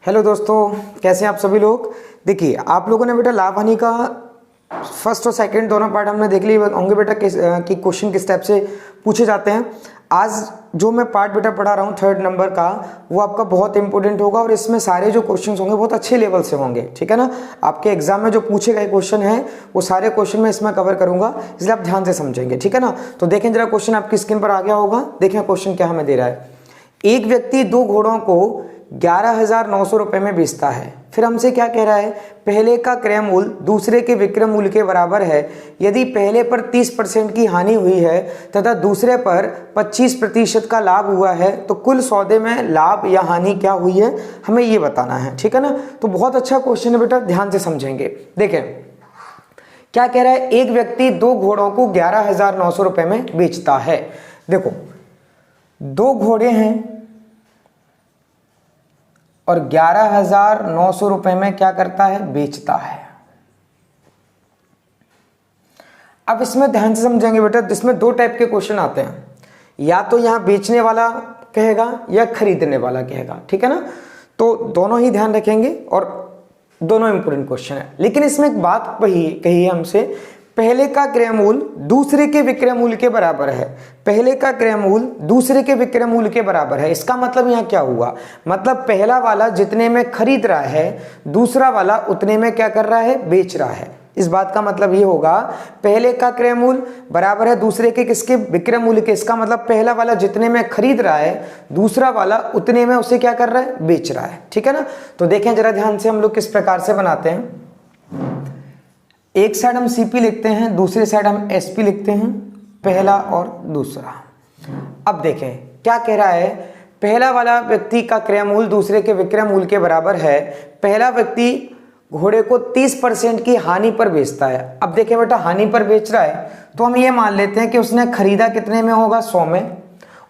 Hello दोस्तों, कैसे हैं आप सभी लोग। देखिए, आप लोगों ने बेटा लाभ हानि का फर्स्ट और सेकंड दोनों पार्ट हमने देख लिए होंगे बेटा कि क्वेश्चन किस टाइप से पूछे जाते हैं। आज जो मैं पार्ट बेटा पढ़ा रहा हूँ थर्ड नंबर का, वो आपका बहुत इंपॉर्टेंट होगा और इसमें सारे जो क्वेश्चंस होंगे बहुत अच्छे लेवल से होंगे, ठीक है ना। आपके एग्जाम में जो पूछे गए क्वेश्चन हैं वो सारे क्वेश्चन मैं इसमें कवर करूंगा, इसलिए आप ध्यान से समझेंगे, ठीक है ना। तो देखें जरा, क्वेश्चन आपकी स्क्रीन पर आ गया होगा। देखें क्वेश्चन क्या हमें दे रहा है। एक व्यक्ति दो घोड़ों को 11,900 रुपए में बेचता है। फिर हमसे क्या कह रहा है, पहले का क्रय मूल्य दूसरे के विक्रय मूल्य के बराबर है यदि पहले पर 30% की हानि हुई है तथा दूसरे पर 25% का लाभ हुआ है, तो कुल सौदे में लाभ या हानि क्या हुई है, हमें ये बताना है, ठीक है ना। तो बहुत अच्छा क्वेश्चन है बेटा, ध्यान से समझेंगे। देखें क्या कह रहा है, एक व्यक्ति दो घोड़ों को 11,900 रुपए में बेचता है। देखो, दो घोड़े हैं और 11,900 रुपए में क्या करता है, बेचता है। अब इसमें ध्यान से समझेंगे बेटा, इसमें दो टाइप के क्वेश्चन आते हैं, या तो यहां बेचने वाला कहेगा या खरीदने वाला कहेगा, ठीक है ना। तो दोनों ही ध्यान रखेंगे और दोनों इंपोर्टेंट क्वेश्चन है। लेकिन इसमें एक बात कही है हमसे, पहले का क्रय मूल्य दूसरे के विक्रय मूल्य के बराबर है। पहले का क्रय मूल्य दूसरे के विक्रय मूल्य के बराबर है। इसका मतलब यहाँ क्या हुआ, मतलब पहला वाला जितने में खरीद रहा है दूसरा वाला उतने में क्या कर रहा है, बेच रहा है। इस बात का मतलब ये होगा, पहले का क्रय मूल्य बराबर है दूसरे के किसके, विक्रय मूल्य के। इसका मतलब पहला वाला जितने में खरीद रहा है दूसरा वाला उतने में उसे क्या कर रहा है, बेच रहा है, ठीक है ना। तो देखें जरा ध्यान से हम लोग किस प्रकार से बनाते हैं। एक साइड हम सीपी लिखते हैं, दूसरी साइड हम एसपी लिखते हैं, पहला और दूसरा। अब देखें क्या कह रहा है, पहला वाला व्यक्ति का क्रय मूल्य दूसरे के विक्रय मूल्य के बराबर है। पहला व्यक्ति घोड़े को 30% की हानि पर बेचता है। अब देखें बेटा, हानि पर बेच रहा है तो हम ये मान लेते हैं कि उसने खरीदा कितने में होगा, 100 में,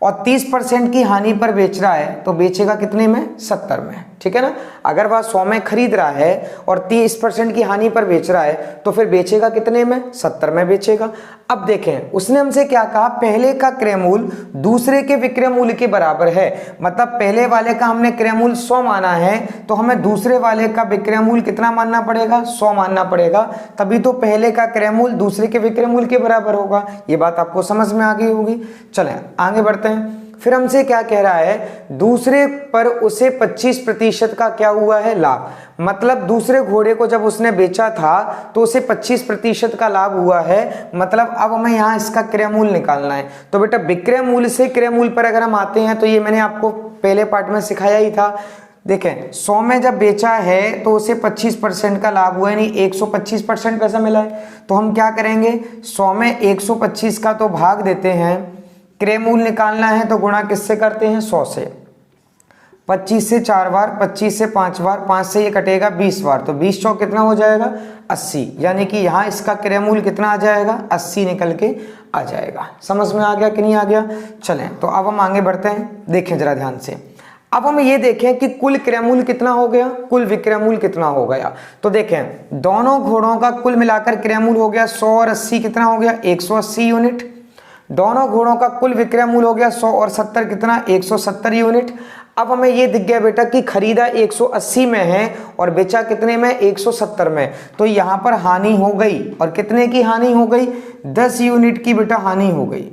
और 30% की हानि पर बेच रहा है तो बेचेगा कितने में, 70 में, ठीक है ना। अगर वह 100 में खरीद रहा है और 30% की हानि पर बेच रहा है तो फिर बेचेगा कितने में, 70 में बेचेगा। अब देखें उसने हमसे क्या कहा, पहले का क्रय मूल्य दूसरे के विक्रय मूल्य के बराबर है। मतलब पहले वाले का हमने क्रय मूल्य 100 माना है तो हमें दूसरे वाले का विक्रय मूल्य कितना मानना पड़ेगा, 100 मानना पड़ेगा, तभी तो पहले का क्रय मूल्य दूसरे के विक्रय मूल्य के बराबर होगा। ये बात आपको समझ में आ गई होगी। चलें आगे बढ़ते हैं। फिर हमसे क्या कह रहा है, दूसरे पर उसे 25% का क्या हुआ है, लाभ। मतलब दूसरे घोड़े को जब उसने बेचा था तो उसे 25% का लाभ हुआ है। मतलब अब हमें यहाँ इसका क्रय मूल्य निकालना है। तो बेटा विक्रय मूल्य से क्रय मूल्य पर अगर हम आते हैं तो ये मैंने आपको पहले पार्ट में सिखाया ही था। देखें 100 में जब बेचा है तो उसे 25% का लाभ हुआ है, यानी 125% पैसा मिला है। तो हम क्या करेंगे, 100 में 125 का तो भाग देते हैं, क्रय मूल्य निकालना है तो गुणा किससे करते हैं, 100 से। 25 से 4 बार, 25 से 5 बार, 5 से ये कटेगा 20 बार, तो 20 चौक कितना हो जाएगा, 80। यानी कि यहाँ इसका क्रय मूल्य कितना आ जाएगा, 80 निकल के आ जाएगा। समझ में आ गया कि नहीं आ गया। चलें तो अब हम आगे बढ़ते हैं। देखें जरा ध्यान से, अब हम ये देखें कि कुल क्रय मूल्य कितना हो गया, कुल विक्रय मूल्य कितना हो गया। तो देखें दोनों घोड़ों का कुल मिलाकर क्रय मूल्य हो गया 100 और 80, कितना हो गया, 180 यूनिट। दोनों घोड़ों का कुल विक्रय मूल्य हो गया 100 और 70, कितना, 170 यूनिट। अब हमें ये दिख गया बेटा कि खरीदा 180 में है और बेचा कितने में, 170 में। तो यहाँ पर हानि हो गई, और कितने की हानि हो गई, 10 यूनिट की बेटा हानि हो गई।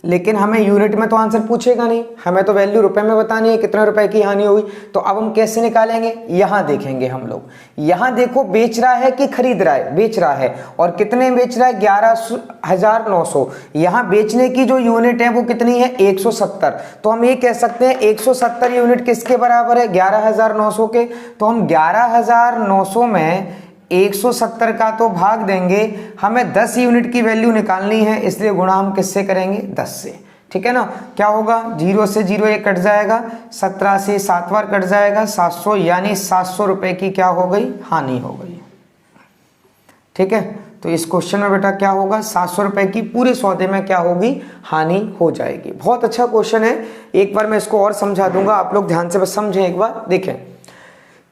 लेकिन हमें यूनिट में तो आंसर पूछेगा नहीं, हमें तो वैल्यू रुपए में बतानी है कितने रुपए की हानि हुई। तो अब हम कैसे निकालेंगे, यहां देखेंगे हम लोग। यहां देखो बेच रहा है कि खरीद रहा है, बेच रहा है, और कितने बेच रहा है, 11,900। यहां बेचने की जो यूनिट है वो कितनी है, 170। तो हम ये कह सकते हैं 170 यूनिट किसके बराबर है, 11,900 के। तो हम 11,900 में 170 का तो भाग देंगे, हमें 10 यूनिट की वैल्यू निकालनी है, इसलिए गुणा हम किससे करेंगे, 10 से, ठीक है ना। क्या होगा, 0 से 0 एक कट जाएगा, 17 से 7 बार कट जाएगा, 700, यानी 700 रुपए की क्या हो गई, हानि हो गई, ठीक है। तो इस क्वेश्चन में बेटा क्या होगा, 700 रुपए की पूरे सौदे में क्या होगी, हानि हो जाएगी। बहुत अच्छा क्वेश्चन है, एक बार मैं इसको और समझा दूंगा, आप लोग ध्यान से बस समझें एक बार। देखें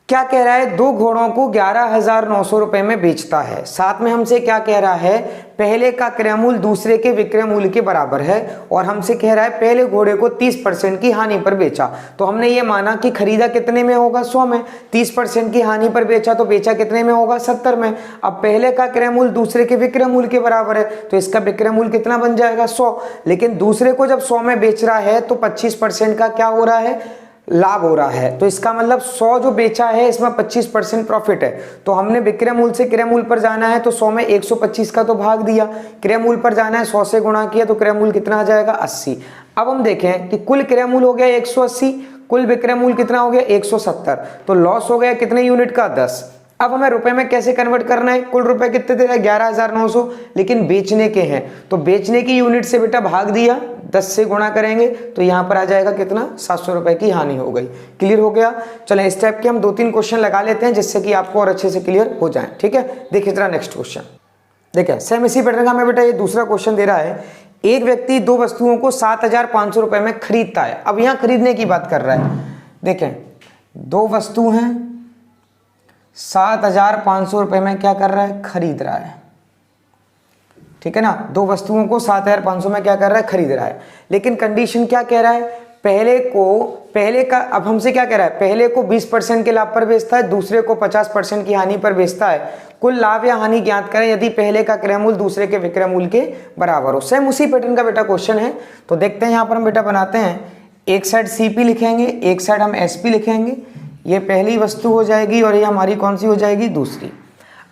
क्या कह रहा है, 2 घोड़ों को 11,900 रुपए में बेचता है। साथ में हमसे क्या कह रहा है, पहले का क्रय मूल्य दूसरे के विक्रय मूल्य के बराबर है, और हमसे कह रहा है पहले घोड़े को 30% की हानि पर बेचा। तो हमने ये माना कि खरीदा कितने में होगा, 100 में, 30% की हानि पर बेचा तो बेचा कितने में होगा, 70 में। अब पहले का क्रय मूल्य दूसरे के विक्रय मूल्य के बराबर है, तो इसका विक्रय मूल्य कितना बन जाएगा, 100। लेकिन दूसरे को जब 100 में बेच रहा है तो 25% का क्या हो रहा है, लाभ हो रहा है। तो इसका मतलब 100 जो बेचा है इसमें 25% प्रॉफिट है। तो हमने विक्रय मूल्य से क्रय मूल्य पर जाना है, तो 100 में 125 का तो भाग दिया, क्रय मूल्य पर जाना है 100 से गुणा किया, तो क्रय मूल्य कितना आ जाएगा, 80। अब हम देखें कि कुल क्रय मूल्य हो गया 180, कुल विक्रय मूल्य कितना हो गया, 170। तो लॉस हो गया कितने यूनिट का, 10। अब हमें रुपए में कैसे कन्वर्ट करना है, कुल रुपए कितने दे रहा है, 11,900, लेकिन बेचने के हैं तो बेचने की यूनिट से बेटा भाग दिया, 10 से गुणा करेंगे तो यहां पर आ जाएगा कितना, 700 रुपए की हानि हो गई। क्लियर हो गया। चलें इस टाइप के हम 2-3 क्वेश्चन लगा लेते हैं जिससे कि आपको और अच्छे से क्लियर हो जाए। ठीक है, देखिए जरा नेक्स्ट क्वेश्चन। देखिए सेम इसी पैटर्न का हमें बेटा ये दूसरा क्वेश्चन दे रहा है। एक व्यक्ति 2 वस्तुओं को 7,500 रुपए में खरीदता है। अब यहां खरीदने की बात कर रहा है। देखें 2 वस्तु हैं, 7,500 रुपए में क्या कर रहा है, खरीद रहा है। ठीक है ना, 2 वस्तुओं को 7,500 में क्या कर रहा है, खरीद रहा है। लेकिन कंडीशन क्या कह रहा है, पहले का, अब हमसे क्या कह रहा है, पहले को 20% के लाभ पर बेचता है, दूसरे को 50% की हानि पर बेचता है। कुल लाभ या हानि ज्ञात करें यदि पहले का क्रय मूल्य दूसरे के विक्रय मूल्य के बराबर हो। सेम उसी पैटर्न का बेटा क्वेश्चन है। तो देखते हैं यहाँ पर हम बेटा बनाते हैं, एक साइड CP लिखेंगे, एक साइड हम SP लिखेंगे। ये पहली वस्तु हो जाएगी और ये हमारी कौन सी हो जाएगी, दूसरी।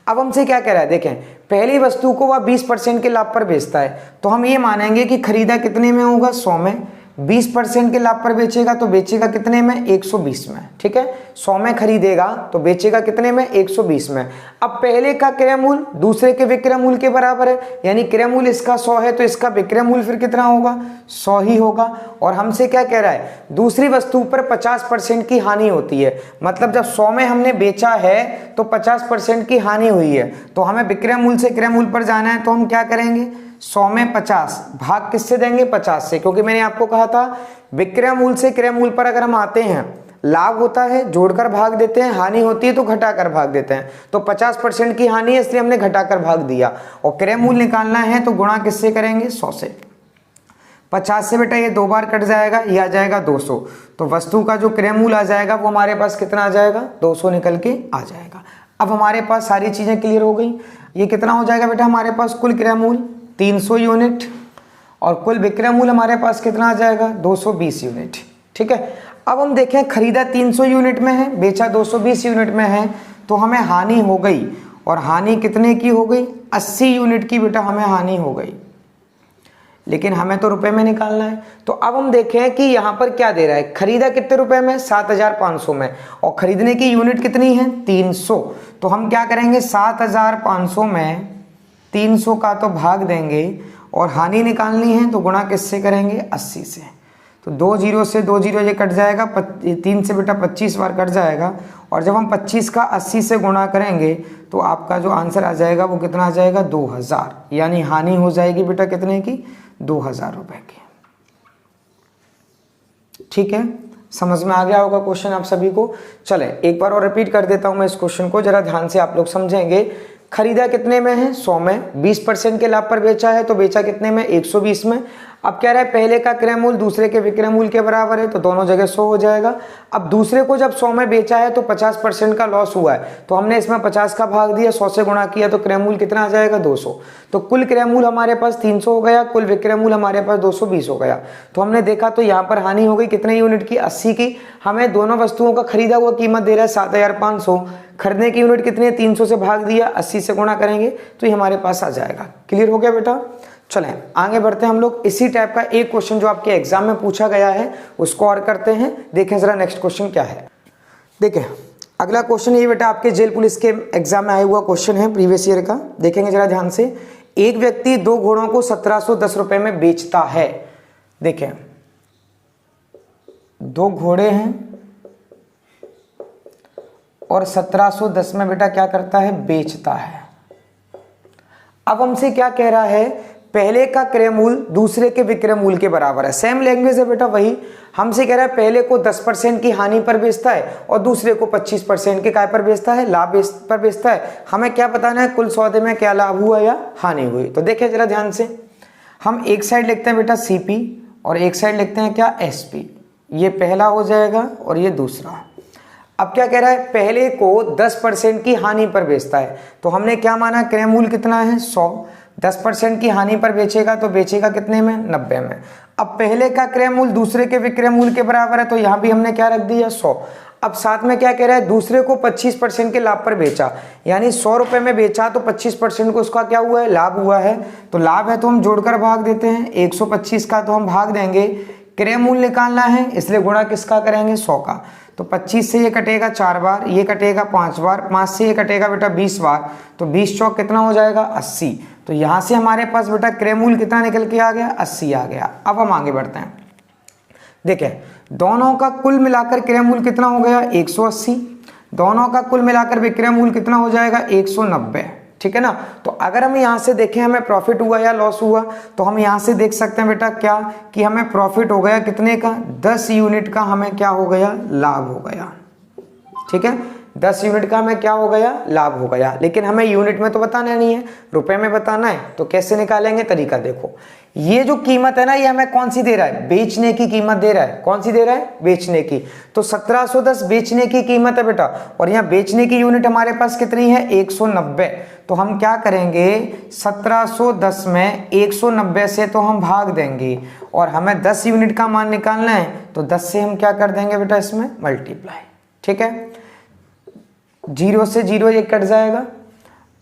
अब हमसे क्या कह रहा है, देखें पहली वस्तु को वह 20% के लाभ पर बेचता है, तो हम ये मानेंगे कि खरीदा कितने में होगा, 100 में। 20% के लाभ पर बेचेगा तो बेचेगा कितने में, 120 में। ठीक है, 100 में खरीदेगा तो बेचेगा कितने में, 120 में। अब पहले का क्रय मूल्य दूसरे के विक्रय मूल्य के बराबर है, यानी क्रय मूल्य इसका 100 है तो इसका विक्रय मूल्य फिर कितना होगा, 100 ही होगा। और हमसे क्या कह रहा है, दूसरी वस्तु पर 50% की हानि होती है, मतलब जब 100 में हमने बेचा है तो 50% की हानि हुई है। तो हमें विक्रय मूल्य से क्रय मूल्य पर जाना है, तो हम क्या करेंगे, 100 में 50 भाग किससे देंगे, 50 से, क्योंकि मैंने आपको कहा था विक्रय मूल्य से क्रय मूल्य पर अगर हम आते हैं, लाभ होता है जोड़कर भाग देते हैं, हानि होती है तो घटाकर भाग देते हैं। तो 50% की हानि है इसलिए हमने घटाकर भाग दिया, और क्रय मूल्य निकालना है तो गुणा किससे करेंगे, 100 से। 50 से बेटा ये 2 बार कट जाएगा, ये आ जाएगा 200। तो वस्तु का जो क्रय मूल्य आ जाएगा वो हमारे पास कितना आ जाएगा, 200 निकल के आ जाएगा। अब हमारे पास सारी चीजें क्लियर हो गई। ये कितना हो जाएगा बेटा, हमारे पास कुल क्रय मूल्य 300 यूनिट, और कुल विक्रय मूल्य हमारे पास कितना आ जाएगा, 220 यूनिट। ठीक है, अब हम देखें खरीदा 300 यूनिट में है, बेचा 220 यूनिट में है, तो हमें हानि हो गई, और हानि कितने की हो गई, 80 यूनिट की बेटा हमें हानि हो गई। लेकिन हमें तो रुपए में निकालना है। तो अब हम देखें कि यहाँ पर क्या दे रहा है, खरीदा कितने रुपए में, 7,500 में, और खरीदने की यूनिट कितनी है, 300। तो हम क्या करेंगे, 7,500 में 300 का तो भाग देंगे, और हानि निकालनी है तो गुणा किससे करेंगे, 80 से। तो 2 जीरो से 2 जीरो ये कट जाएगा, 3 से बेटा 25 बार कट जाएगा, और जब हम 25 का 80 से गुणा करेंगे तो आपका जो आंसर आ जाएगा वो कितना आ जाएगा, 2000, यानी हानि हो जाएगी बेटा कितने की, 2000 रुपए की। ठीक है, समझ में आ गया होगा क्वेश्चन आप सभी को। चले एक बार और रिपीट कर देता हूं मैं इस क्वेश्चन को, जरा ध्यान से आप लोग समझेंगे। खरीदा कितने में है, 100 में, 20% के लाभ पर बेचा है तो बेचा कितने में, 120 में। अब कह रहा है पहले का क्रय मूल्य दूसरे के विक्रय मूल्य के बराबर है, तो दोनों जगह 100 हो जाएगा। अब दूसरे को जब 100 में बेचा है तो 50% का लॉस हुआ है, तो हमने इसमें 50 का भाग दिया, 100 से गुणा किया, तो क्रय मूल्य कितना आ जाएगा, 200। तो कुल क्रय मूल्य हमारे पास 300 हो गया, कुल विक्रय मूल्य हमारे पास 220 हो गया। तो हमने देखा तो यहाँ पर हानि हो गई कितने यूनिट की, 80 की। हमें दोनों वस्तुओं का खरीदा हुआ कीमत दे रहा है 7,500, खरीदने की यूनिट कितनी है, 300 से भाग दिया, 80 से गुणा करेंगे तो ये हमारे पास आ जाएगा। क्लियर हो गया बेटा। चलें आगे बढ़ते हैं हम लोग। इसी टाइप का एक क्वेश्चन जो आपके एग्जाम में पूछा गया है उसको और करते हैं। देखें जरा नेक्स्ट क्वेश्चन क्या है। देखें अगला क्वेश्चन ये बेटा आपके जेल पुलिस के एग्जाम में आया हुआ क्वेश्चन है प्रीवियस ईयर का। देखेंगे जरा ध्यान से। एक व्यक्ति 2 घोड़ों को 1710 रुपए में बेचता है। देखें 2 घोड़े हैं और 1710 में बेटा क्या करता है, बेचता है। अब हमसे क्या कह रहा है, पहले का क्रय मूल्य दूसरे के विक्रय मूल्य के बराबर है। सेम लैंग्वेज है बेटा, वही हमसे कह रहा है पहले को 10% की हानि पर बेचता है और दूसरे को 25% के काय पर बेचता है, लाभ पर बेचता है। हमें क्या बताना है, कुल सौदे में क्या लाभ हुआ या हानि हुई। तो देखिए जरा ध्यान से, हम एक साइड लिखते हैं बेटा CP और एक साइड लिखते हैं क्या SP। ये पहला हो जाएगा और ये दूसरा। अब क्या कह रहा है, पहले को 10% की हानि पर बेचता है, तो हमने क्या माना, क्रय मूल्य कितना है 100, 10% की हानि पर बेचेगा तो बेचेगा कितने में, 90 में। अब पहले का क्रय मूल्य दूसरे के विक्रय मूल्य के बराबर है, तो यहाँ भी हमने क्या रख दिया 100। अब साथ में क्या कह रहा है, दूसरे को 25% के लाभ पर बेचा, यानी 100 रुपये में बेचा तो 25% को उसका क्या हुआ है, लाभ हुआ है। तो लाभ है तो हम जोड़कर भाग देते हैं, 125 का तो हम भाग देंगे, क्रय मूल्य निकालना है इसलिए गुणा किसका करेंगे, 100 का। तो 25 से ये कटेगा 4 बार, ये कटेगा 5 बार, 5 से ये कटेगा बेटा 20 बार, तो 20 चौक कितना हो जाएगा 80। तो यहाँ से हमारे पास बेटा क्रय मूल्य कितना निकल के आ गया, 80 आ गया। अब हम आगे बढ़ते हैं, देखें दोनों का कुल मिलाकर क्रय मूल्य कितना हो गया 180, दोनों का कुल मिलाकर विक्रय मूल्य कितना हो जाएगा 190, ठीक है ना। तो अगर हम यहाँ से देखें हमें प्रॉफिट हुआ या लॉस हुआ, तो हम यहाँ से देख सकते हैं बेटा क्या, कि हमें प्रॉफिट हो गया कितने का, 10 यूनिट का हमें क्या हो गया, लाभ हो गया, ठीक है। 10 यूनिट का हमें क्या हो गया, लाभ हो गया। लेकिन हमें यूनिट में तो बताना नहीं है, रुपए में बताना है। तो कैसे निकालेंगे, तरीका देखो। ये जो कीमत है ना, ये हमें कौन सी दे रहा है, बेचने की कीमत दे रहा है। कौन सी दे रहा है, बेचने की। तो 1710 बेचने की कीमत है बेटा, और यहाँ बेचने की यूनिट हमारे पास कितनी है 190। तो हम क्या करेंगे, 1710 में 190 से तो हम भाग देंगे, और हमें 10 यूनिट का मान निकालना है, तो 10 से हम क्या कर देंगे बेटा, इसमें मल्टीप्लाई, ठीक है। 0 से 0 ये कट जाएगा,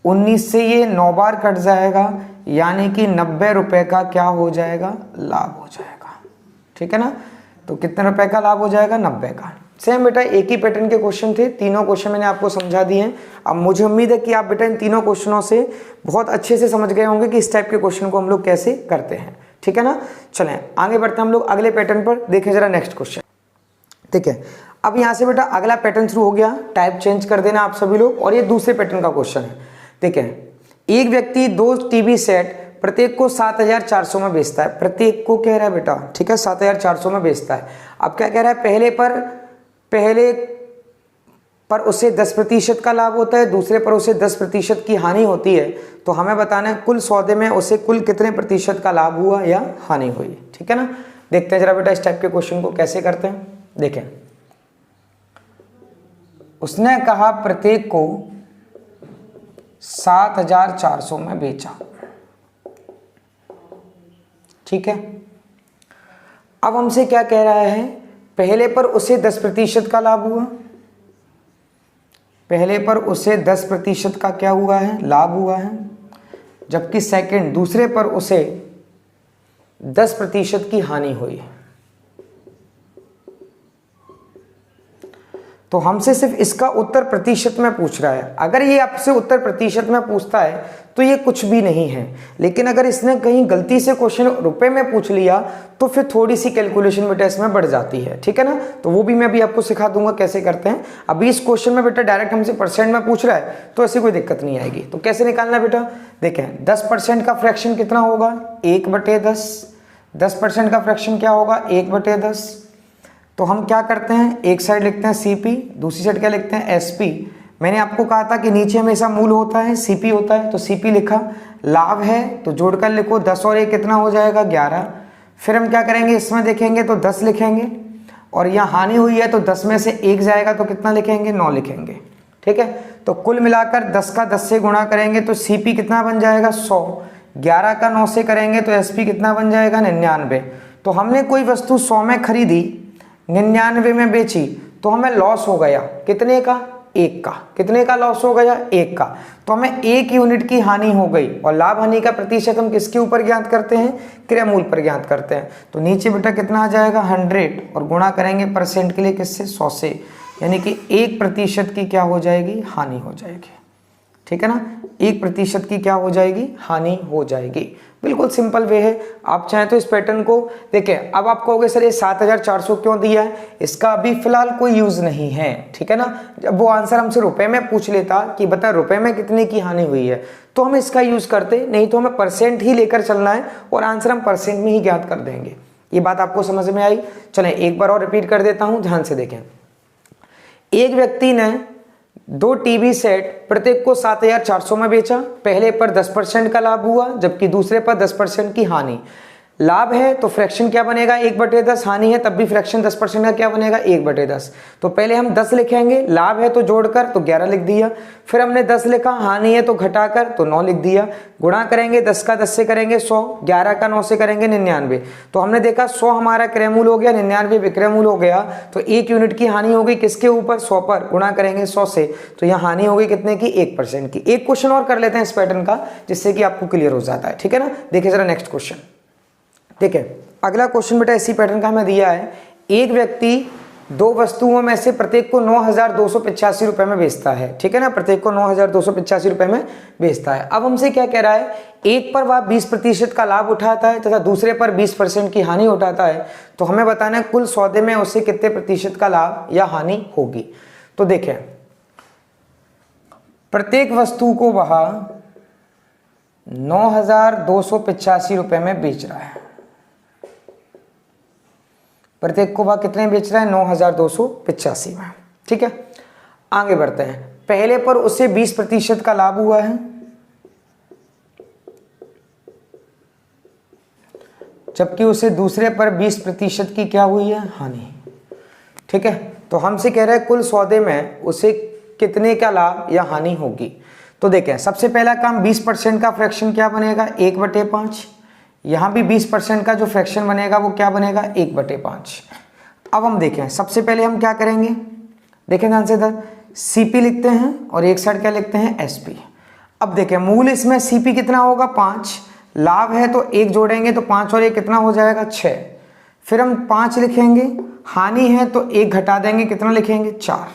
19 से ये 9 बार कट जाएगा, यानी कि 90 रुपए का क्या हो जाएगा, लाभ हो जाएगा, ठीक है ना। तो कितने रुपए का लाभ हो जाएगा, 90 का। सेम बेटा एक ही पैटर्न के क्वेश्चन थे, तीनों क्वेश्चन मैंने आपको समझा दिए हैं। अब मुझे उम्मीद है कि आप बेटा इन तीनों क्वेश्चनों से बहुत अच्छे से समझ गए होंगे कि इस टाइप के क्वेश्चन को हम लोग कैसे करते हैं, ठीक है ना। चलें आगे बढ़ते हैं हम लोग अगले पैटर्न पर। देखें जरा नेक्स्ट क्वेश्चन, ठीक है। अब यहाँ से बेटा अगला पैटर्न शुरू हो गया, टाइप चेंज कर देना आप सभी लोग, और ये दूसरे पैटर्न का क्वेश्चन है। देखें, एक व्यक्ति 2 टीवी सेट प्रत्येक को 7400 में बेचता है, प्रत्येक को कह रहा है बेटा, ठीक है, 7400 में बेचता है। अब क्या कह रहा है, पहले पर उसे 10% का लाभ होता है, दूसरे पर उसे 10% की हानि होती है। तो हमें बताना है कुल सौदे में उसे कुल कितने प्रतिशत का लाभ हुआ या हानि हुई, ठीक है ना। देखते हैं जरा बेटा इस टाइप के क्वेश्चन को कैसे करते हैं। देखें, उसने कहा प्रत्येक को 7400 में बेचा, ठीक है। अब हमसे क्या कह रहा है, पहले पर उसे 10% का लाभ हुआ, पहले पर उसे 10% का क्या हुआ है, लाभ हुआ है, जबकि सेकंड दूसरे पर उसे 10% की हानि हुई है। तो हमसे सिर्फ इसका उत्तर प्रतिशत में पूछ रहा है। अगर ये आपसे उत्तर प्रतिशत में पूछता है तो ये कुछ भी नहीं है, लेकिन अगर इसने कहीं गलती से क्वेश्चन रुपए में पूछ लिया तो फिर थोड़ी सी कैलकुलेशन बेटा इसमें बढ़ जाती है, ठीक है ना। तो वो भी मैं अभी आपको सिखा दूंगा कैसे करते हैं। अभी इस क्वेश्चन में बेटा डायरेक्ट हमसे परसेंट में पूछ रहा है तो ऐसी कोई दिक्कत नहीं आएगी। तो कैसे निकालना बेटा, देखें 10% का फ्रैक्शन कितना होगा, 1/10। 10% का फ्रैक्शन क्या होगा, 1/10। तो हम क्या करते हैं, एक साइड लिखते हैं CP, दूसरी साइड क्या लिखते हैं SP। मैंने आपको कहा था कि नीचे हमेशा मूल होता है, CP होता है, तो CP लिखा। लाभ है तो जोड़कर लिखो, 10 और 1 कितना हो जाएगा 11। फिर हम क्या करेंगे, इसमें देखेंगे तो 10 लिखेंगे, और यहाँ हानि हुई है तो 10 में से 1 जाएगा तो कितना लिखेंगे, 9 लिखेंगे, ठीक है। तो कुल मिलाकर 10 का 10 से गुणा करेंगे तो CP कितना बन जाएगा 100, 11 का 9 से करेंगे तो SP कितना बन जाएगा 99। तो हमने कोई वस्तु 100 में खरीदी, 99 में बेची, तो हमें लॉस हो गया कितने का, 1 का। कितने का लॉस हो गया, 1 का। तो हमें 1 यूनिट की हानि हो गई, और लाभ हानि का प्रतिशत हम किसके ऊपर ज्ञात करते हैं, क्रय मूल्य पर ज्ञात करते हैं। तो नीचे बेटा कितना आ जाएगा 100, और गुणा करेंगे परसेंट के लिए किससे, 100 से, यानी कि 1% की क्या हो जाएगी, हानि हो जाएगी। ठीक है ना, 1% की क्या हो जाएगी, हानि हो जाएगी। बिल्कुल सिंपल वे है। आप चाहें तो इस पैटर्न को देखें। अब आप कहोगे सर ये 7400 क्यों दिया है, इसका अभी फिलहाल कोई यूज नहीं है, ठीक है ना। जब वो आंसर हमसे रुपए में पूछ लेता कि बता रुपए में कितने की हानि हुई है, तो हम इसका यूज करते, नहीं तो हमें परसेंट ही लेकर चलना है और आंसर हम परसेंट में ही ज्ञात कर देंगे। ये बात आपको समझ में आई। चलें एक बार और रिपीट कर देता हूं, ध्यान से देखें। एक व्यक्ति ने 2 टीवी सेट प्रत्येक को 7400 में बेचा। पहले पर 10% का लाभ हुआ, जबकि दूसरे पर 10% की हानि। लाभ है तो फ्रैक्शन क्या बनेगा, 1/10। हानि है तब भी फ्रैक्शन 10% का क्या बनेगा, 1/10। तो पहले हम 10 लिखेंगे, लाभ है तो जोड़कर तो 11 लिख दिया। फिर हमने 10 लिखा, हानि है तो घटाकर तो 9 लिख दिया। गुणा करेंगे, 10 का 10 से करेंगे 100, 11 का 9 से करेंगे 99। तो हमने देखा 100 हमारा क्रयमूल हो गया, 99 विक्रयमूल हो गया। तो 1 यूनिट की हानि हो गई किसके ऊपर, 100 पर। गुणा करेंगे 100 से, तो यहाँ हानि हो गई कितने की, 1% की। एक क्वेश्चन और कर लेते हैं इस पैटर्न का, जिससे कि आपको क्लियर हो जाता है, ठीक है ना। देखिए जरा नेक्स्ट क्वेश्चन। ठीक है, अगला क्वेश्चन बेटा इसी पैटर्न का हमें दिया है। एक व्यक्ति 2 वस्तुओं में से प्रत्येक को 9285 रुपए में बेचता है, ठीक है ना। प्रत्येक को 9285 रुपए में बेचता है। अब हमसे क्या कह रहा है, एक पर वह 20% का लाभ उठाता है तथा दूसरे पर 20% की हानि उठाता है। तो हमें बताना है कुल सौदे में उसे कितने प्रतिशत का लाभ या हानि होगी। तो देखें, प्रत्येक वस्तु को वह 9285 रुपए में बेच रहा है। प्रत्येक को वह कितने बेच रहा है, 9285 में, ठीक है। आगे बढ़ते हैं। पहले पर उसे 20% का लाभ हुआ है, जबकि उसे दूसरे पर 20% की क्या हुई है, हानि, ठीक है। तो हमसे कह रहे हैं कुल सौदे में उसे कितने का लाभ या हानि होगी। तो देखें, सबसे पहला काम 20% का फ्रैक्शन क्या बनेगा, 1/5। यहाँ भी 20% का जो फ्रैक्शन बनेगा वो क्या बनेगा, 1/5। अब हम देखें, सबसे पहले हम क्या करेंगे, देखें ध्यान से इधर, CP लिखते हैं और एक साइड क्या लिखते हैं, SP। अब देखें, मूल इसमें CP कितना होगा, 5। लाभ है तो 1 जोड़ेंगे तो 5 और 1 कितना हो जाएगा, 6। फिर हम 5 लिखेंगे। हानि है तो 1 घटा देंगे, कितना लिखेंगे, 4,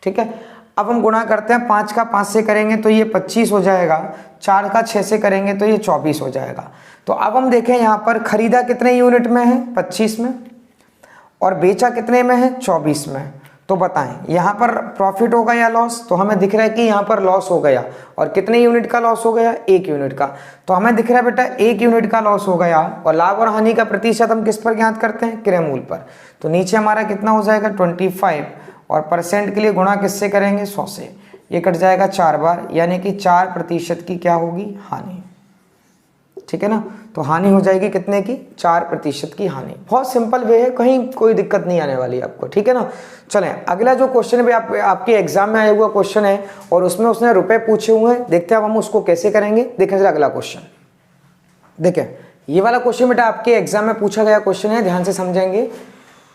ठीक है। अब हम गुणा करते हैं, 5 का 5 से करेंगे तो ये 25 हो जाएगा, 4 का 6 से करेंगे तो ये 24 हो जाएगा। तो अब हम देखें यहाँ पर खरीदा कितने यूनिट में है, 25 में, और बेचा कितने में है, 24 में। तो बताएं यहाँ पर प्रॉफिट होगा या लॉस। तो हमें दिख रहा है कि यहाँ पर लॉस हो गया। और कितने यूनिट का लॉस हो गया, 1 यूनिट का। तो हमें दिख रहा है बेटा 1 यूनिट का लॉस हो गया। और लाभ और हानि का प्रतिशत हम किस पर ज्ञात करते हैं, क्रयमूल पर। तो नीचे हमारा कितना हो जाएगा, 25, और परसेंट के लिए गुणा किससे करेंगे, 100 से। ये कट जाएगा 4 बार, यानी कि 4% की क्या होगी, हानि, ठीक है ना। तो हानि हो जाएगी कितने की, 4% की हानि। बहुत सिंपल वे है, कहीं कोई दिक्कत नहीं आने वाली आपको, ठीक है ना। चलें अगला जो क्वेश्चन भी आपके एग्जाम में आया हुआ क्वेश्चन है, और उसमें उसने रुपए पूछे हुए हैं। देखते हैं अब हम उसको कैसे करेंगे। देखें जरा अगला क्वेश्चन, देखें ये वाला क्वेश्चन बेटा आपके एग्जाम में पूछा गया क्वेश्चन है, ध्यान से समझेंगे।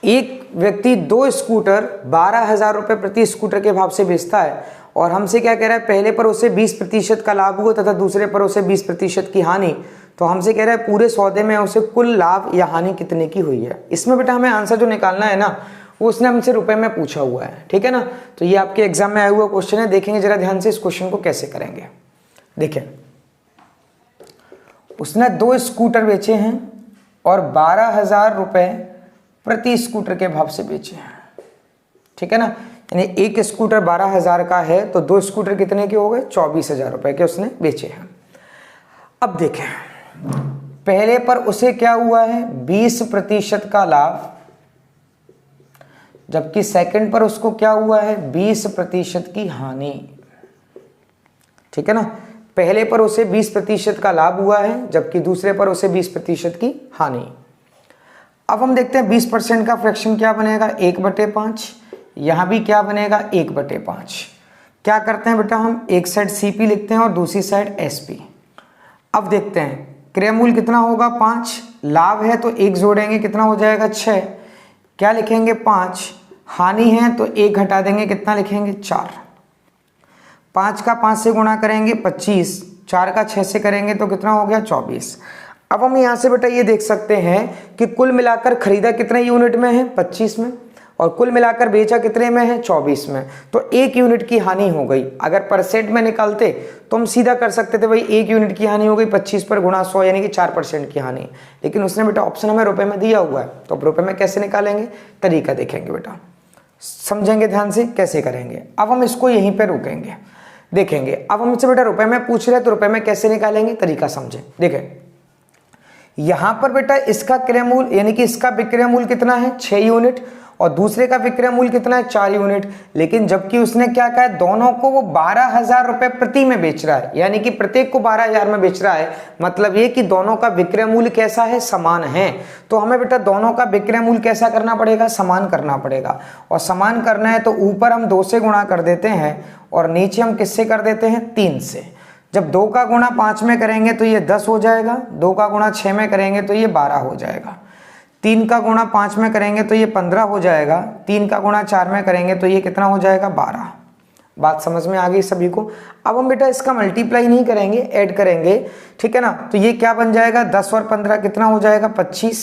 एक व्यक्ति 2 स्कूटर 12,000 रुपये प्रति स्कूटर के भाव से बेचता है, और हमसे क्या कह रहा है, पहले पर उसे 20% का लाभ हुआ तथा दूसरे पर उसे 20% की हानि। तो हमसे कह रहा है पूरे सौदे में उसे कुल लाभ या हानि कितने की हुई है। इसमें बेटा हमें आंसर जो निकालना है ना, वो उसने हमसे रुपए में पूछा हुआ है, ठीक है ना। तो ये आपके एग्जाम में आया हुआ क्वेश्चन है। देखेंगे जरा ध्यान से इस क्वेश्चन को कैसे करेंगे। देखें, उसने 2 स्कूटर बेचे हैं और 12,000 रुपये प्रति स्कूटर के भाव से बेचे हैं, ठीक है ना। यानी एक स्कूटर 12,000 का है तो 2 स्कूटर कितने के हो गए, 24,000 रुपये के उसने बेचे हैं। अब देखें, पहले पर उसे क्या हुआ है, 20% का लाभ, जबकि सेकंड पर उसको क्या हुआ है, 20% की हानि, ठीक है ना। पहले पर उसे 20% का लाभ हुआ है, जबकि दूसरे पर उसे 20% की हानि। अब हम देखते हैं 20% का फ्रैक्शन क्या बनेगा, 1/5। यहां भी क्या बनेगा, 1/5। क्या करते हैं बेटा, हम एक साइड CP लिखते हैं और दूसरी साइड SP। अब देखते हैं क्रयमूल कितना होगा, 5। लाभ है तो 1 जोड़ेंगे, कितना हो जाएगा, 6। क्या लिखेंगे, 5। हानि है तो 1 घटा देंगे, कितना लिखेंगे, 4। 5 का 5 से गुणा करेंगे 25, 4 का 6 से करेंगे तो कितना हो गया, 24। अब हम यहाँ से बेटा ये देख सकते हैं कि कुल मिलाकर खरीदा कितने यूनिट में है, 25 में, और कुल मिलाकर बेचा कितने में है, 24 में, तो 1 यूनिट की हानि हो गई। अगर परसेंट में निकालते तो हम सीधा कर सकते थे भाई 1 यूनिट की हानि हो गई 25 पर गुणा 100 यानी कि 4% की हानि, लेकिन उसने बेटा ऑप्शन हमें रुपए में दिया हुआ है, तो अब रुपए में कैसे निकालेंगे, तरीका देखेंगे बेटा, समझेंगे ध्यान से कैसे करेंगे। अब हम इसको यहीं पर रुकेंगे, देखेंगे। अब हमसे बेटा रुपए में पूछ रहे हैं तो रुपए में कैसे निकालेंगे, तरीका समझे। देखें यहां पर बेटा इसका क्रय मूल्य यानी कि इसका विक्रय मूल्य कितना है, 6 यूनिट, और दूसरे का विक्रय मूल्य कितना है, 4 यूनिट, लेकिन जबकि उसने क्या कहा है, दोनों को वो 12,000 रुपए प्रति में बेच रहा है, यानी कि प्रत्येक को 12,000 में बेच रहा है, मतलब ये कि दोनों का विक्रय मूल्य कैसा है, समान है। तो हमें बेटा दोनों का विक्रय मूल्य कैसा करना पड़ेगा, समान करना पड़ेगा, और समान करना है तो ऊपर हम 2 से गुणा कर देते हैं और नीचे हम किससे कर देते हैं, 3 से। जब 2 का गुणा 5 में करेंगे तो ये 10 हो जाएगा, 2 का गुणा 6 में करेंगे तो ये 12 हो जाएगा, 3 का गुणा 5 में करेंगे तो ये 15 हो जाएगा, 3 का गुणा 4 में करेंगे तो ये कितना हो जाएगा, 12। बात समझ में आ गई सभी को। अब हम बेटा इसका मल्टीप्लाई नहीं करेंगे, ऐड करेंगे, ठीक है ना, तो ये क्या बन जाएगा, 10 और 15 कितना हो जाएगा, 25,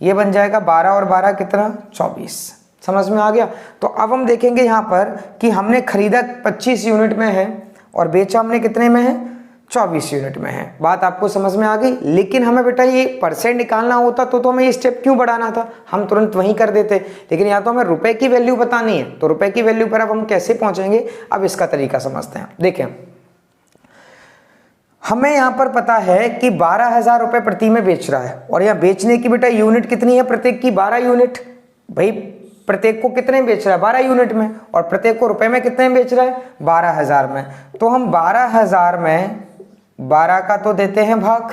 ये बन जाएगा 12 और 12 कितना, 24। समझ में आ गया। तो अब हम देखेंगे यहाँ पर कि हमने खरीदा 25 यूनिट में है और बेचा हमने कितने में है, 24 यूनिट में है। बात आपको समझ में आ गई। लेकिन हमें बेटा ये परसेंट निकालना होता तो हमें ये स्टेप क्यों बढ़ाना था, हम तुरंत वहीं कर देते, लेकिन यहाँ तो हमें रुपए की वैल्यू बतानी है, तो रुपए की वैल्यू पर अब हम कैसे पहुंचेंगे, अब इसका तरीका समझते हैं। देखें हमें यहाँ पर पता है कि 12,000 रुपए प्रति में बेच रहा है, और यहाँ बेचने की बेटा यूनिट कितनी है, प्रत्येक की 12 यूनिट। भाई प्रत्येक को कितने बेच रहा है, 12 यूनिट में, और प्रत्येक को रुपए में कितने बेच रहा है, 12,000 में। तो हम 12,000 में 12 का तो देते हैं भाग,